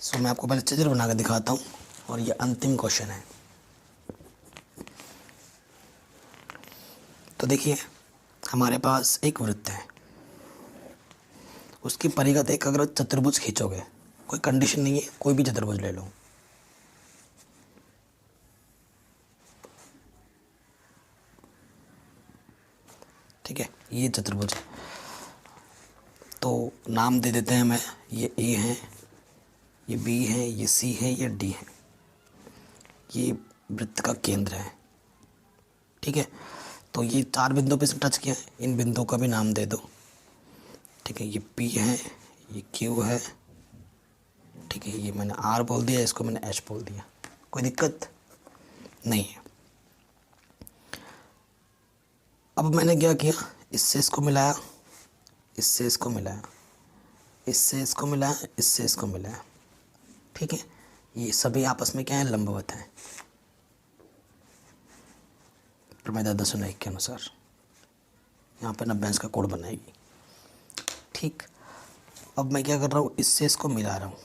सो मैं आपको पहले चित्र बना कर दिखाता हूँ और ये अंतिम क्वेश्चन है। तो देखिए हमारे पास एक वृत्त है, उसकी परिगत एक अगर चतुर्भुज खींचोगे, कोई कंडीशन नहीं है, कोई भी चतुर्भुज ले लो, ठीक है, ये चतुर्भुज है। तो नाम दे देते हैं, मैं ये A है, ये B है, ये C है, ये D है। ये वृत्त का केंद्र है, ठीक है। तो ये 4 बिंदु पे टच किया है, इन बिंदुओं का भी नाम दे दो, ठीक है। ये P है, ये Q है, ठीक है। ये मैंने R बोल दिया, इसको मैंने H बोल दिया, कोई दिक्कत नहीं है। अब मैंने क्या किया, इससे इसको मिलाया, इससे इसको मिलाया, इससे इसको मिलाया, इससे इसको मिलाया, ठीक है। ये सभी आपस में क्या है, लंबवत हैं प्रमेय 10.1 के अनुसार। यहाँ पर 90 अंश का कोण बनाएगी, ठीक। अब मैं क्या कर रहा हूँ, इससे इसको मिला रहा हूँ।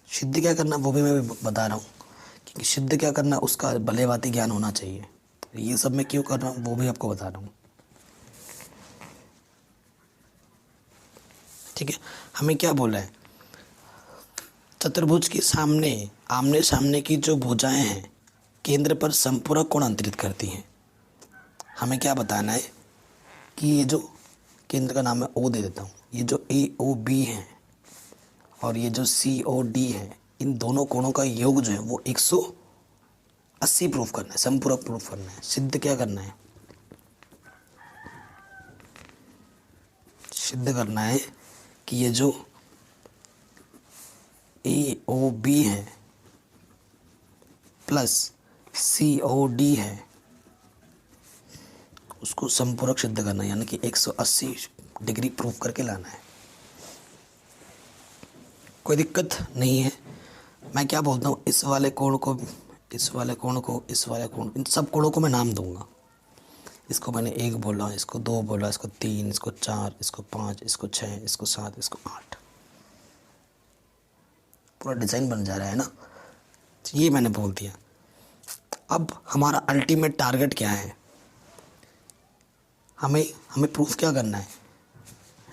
सिद्ध क्या करना वो भी मैं बता रहा हूँ, क्योंकि सिद्ध क्या करना उसका भले बाती ज्ञान होना चाहिए। ये सब मैं क्यों कर रहा हूँ वो भी आपको बता रहा हूँ। ठीक है, हमें क्या बोला है, चतुर्भुज के सामने आमने सामने की जो भुजाएं हैं केंद्र पर संपूरक कोण अंतरित करती हैं। हमें क्या बताना है कि ये जो केंद्र का नाम है ओ दे देता हूँ, ये जो ए ओ बी है और ये जो सी ओ डी है, इन दोनों कोणों का योग जो है वो 180 प्रूफ करना है, संपूरक प्रूफ करना है। सिद्ध क्या करना है, सिद्ध करना है कि ये जो ए ओ बी है प्लस सी ओ डी है उसको संपूरक सिद्ध करना है, यानी कि 180 डिग्री प्रूफ करके लाना है। कोई दिक्कत नहीं है। मैं क्या बोलता हूँ, इस वाले कोण को, इस वाले कोण को, इस वाले कोण, इन सब कोणों को मैं नाम दूंगा। इसको मैंने 1 बोला, इसको 2 बोला, इसको 3, इसको 4, इसको 5, इसको 6, इसको 7, इसको 8। पूरा डिज़ाइन बन जा रहा है ना, ये मैंने बोल दिया। अब हमारा अल्टीमेट टारगेट क्या है, हमें प्रूफ क्या करना है,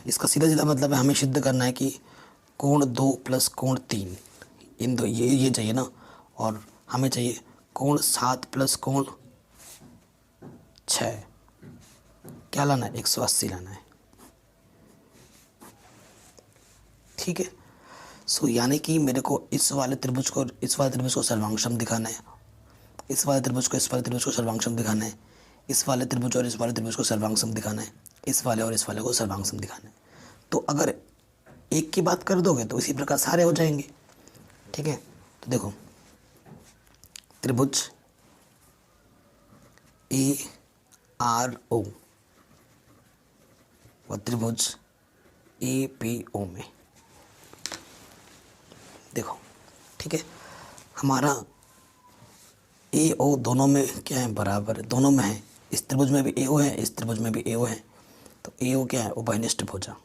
इसका सीधा सीधा मतलब है हमें सिद्ध करना है कि कोण 2 प्लस कोण 3, इन दो ये चाहिए ना, और हमें चाहिए कोण 7 प्लस कोण 6, क्या लाना है, 180 लाना है। ठीक है, सो यानी कि मेरे को इस वाले त्रिभुज को, इस वाले त्रिभुज को सर्वांगसम दिखाना है, इस वाले त्रिभुज को, इस वाले त्रिभुज को सर्वांगसम दिखाना है, इस वाले त्रिभुज और इस वाले त्रिभुज को सर्वांगसम दिखाना है, इस वाले और इस वाले को सर्वांगसम दिखाना है। तो अगर एक की बात कर दोगे तो इसी प्रकार सारे हो जाएंगे। ठीक है, तो देखो त्रिभुज ए आर ओ व त्रिभुज ए पी ओ में देखो, ठीक है, हमारा ए ओ दोनों में क्या है, बराबर है, दोनों में है। इस त्रिभुज में भी ए ओ है, इस त्रिभुज में भी ए ओ है, तो ए ओ क्या है, उभयनिष्ठ भुजा,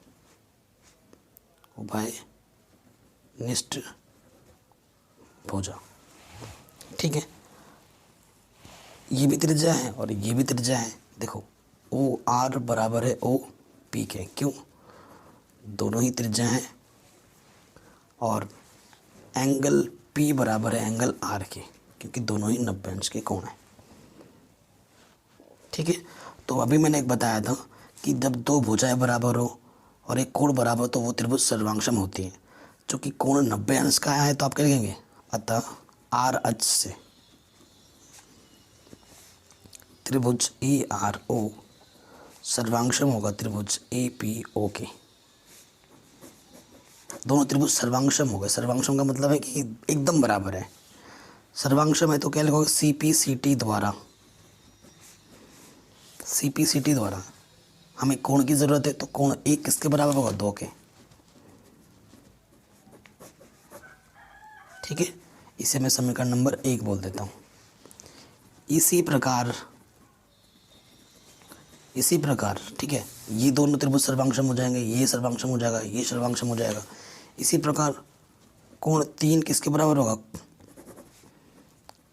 उभयनिष्ठ भुजा। ठीक है, ये भी त्रिज्या है और ये भी त्रिज्या है। देखो ओ आर बराबर है ओ पी के, क्यों, दोनों ही त्रिज्या हैं, और एंगल पी बराबर है एंगल आर के, क्योंकि दोनों ही 90 अंश के कोण हैं। ठीक है, तो अभी मैंने एक बताया था कि जब दो भुजाएं बराबर हो और एक कोण बराबर तो वो त्रिभुज सर्वांगसम होती है। चूँकि कोण 90 अंश का है तो आप क्या कहेंगे, अतः आर अक्ष से त्रिभुज ए आर ओ सर्वांगसम होगा त्रिभुज ए पी ओ के। दोनों त्रिभुज सर्वांगसम हो गए। सर्वांगसम का मतलब है कि एकदम बराबर है। सर्वांगसम है तो क्या लिखोगे, सी पी सी टी द्वारा, सी पी सी टी द्वारा हमें कोण की ज़रूरत है, तो कोण एक किसके बराबर होगा, 2 के। ठीक है, इसे मैं समीकरण नंबर 1 बोल देता हूँ। इसी प्रकार ठीक है, ये दोनों त्रिभुज सर्वांगसम हो जाएंगे, ये सर्वांगसम हो जाएगा, ये सर्वांगसम हो जाएगा। इसी प्रकार कोण 3 किसके बराबर होगा,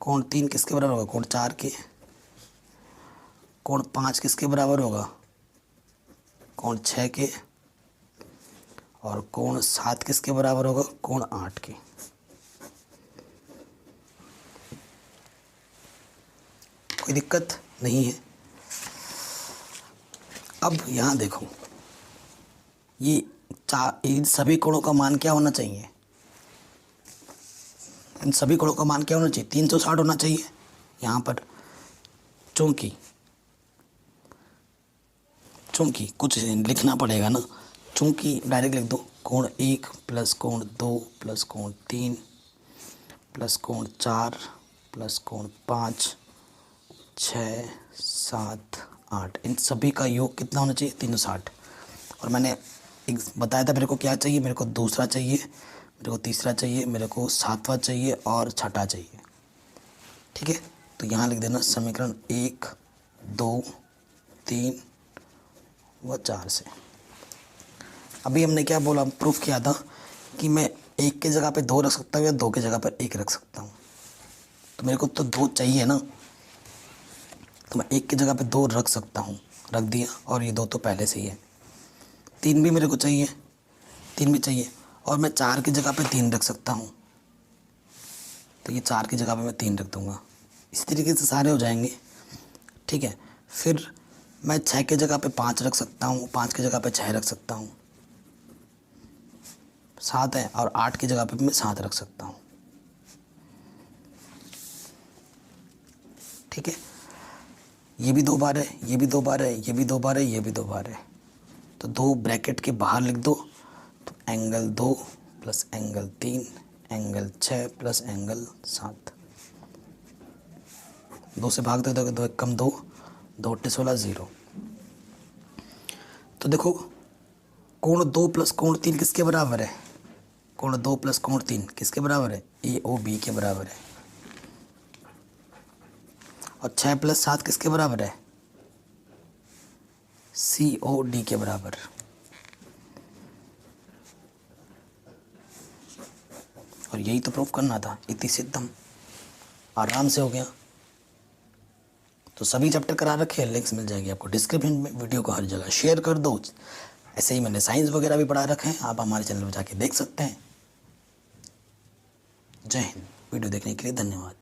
कोण 3 किसके बराबर होगा, कोण 4 के। कोण 5 किसके बराबर होगा, कोण 6 के। और कोण 7 किसके बराबर होगा, कोण 8 के। कोई दिक्कत नहीं है। अब यहाँ देखो, ये इन सभी कोणों का मान क्या होना चाहिए, इन सभी कोणों का मान क्या होना चाहिए, 360 होना चाहिए यहाँ पर। चूँकि कुछ लिखना पड़ेगा ना, चूँकि डायरेक्ट लिख दो, कोण 1 प्लस कोण 2 प्लस कोण 3 प्लस कोण 4 प्लस कोण 5 6 7 8, इन सभी का योग कितना होना चाहिए, 360। और मैंने एक बताया था मेरे को क्या चाहिए, मेरे को दूसरा चाहिए, मेरे को तीसरा चाहिए, मेरे को सातवां चाहिए और छठा चाहिए। ठीक है, तो यहाँ लिख देना समीकरण 1 2 3 व 4 से। अभी हमने क्या बोला, प्रूफ किया था कि मैं 1 की जगह पे 2 रख सकता हूँ या 2 की जगह पर 1 रख सकता हूँ। तो मेरे को तो 2 चाहिए ना, तो मैं 1 की जगह पे 2 रख सकता हूँ, रख दिया, और ये 2 तो पहले से ही है। 3 भी मेरे को चाहिए, 3 भी चाहिए, और मैं 4 की जगह पे 3 रख सकता हूँ, तो ये 4 की जगह पे मैं 3 रख दूँगा। इस तरीके से सारे हो जाएंगे, ठीक है। फिर मैं 6 की जगह पे 5 रख सकता हूँ, 5 की जगह पे 6 रख सकता हूँ, 7 है, और 8 की जगह पे भी मैं 7 रख सकता हूँ, ठीक है। ये भी 2 बार है, ये भी 2 बार है, ये भी 2 बार है, ये भी 2 बार है, तो 2 ब्रैकेट के बाहर लिख दो, तो angle 2 plus angle 3 angle 6 plus angle 7। 2 से भाग दे दोगे, 2 1 कम 2, 2 8 16 0। तो देखो कोण 2 प्लस कोण 3 किसके बराबर है? कोण 2 प्लस कोण 3 किसके बराबर है? ए ओ बी के बराबर है। और 6 प्लस 7 किसके बराबर है? सी ओ डी के बराबर। और यही तो प्रूफ करना था, इति सिद्धम, आराम से हो गया। तो सभी चैप्टर करा रखे हैं, लिंक्स मिल जाएगी आपको डिस्क्रिप्शन में। वीडियो को हर जगह शेयर कर दो। ऐसे ही मैंने साइंस वगैरह भी पढ़ा रखे हैं, आप हमारे चैनल पर जाके देख सकते हैं। जय हिंद। वीडियो देखने के लिए धन्यवाद।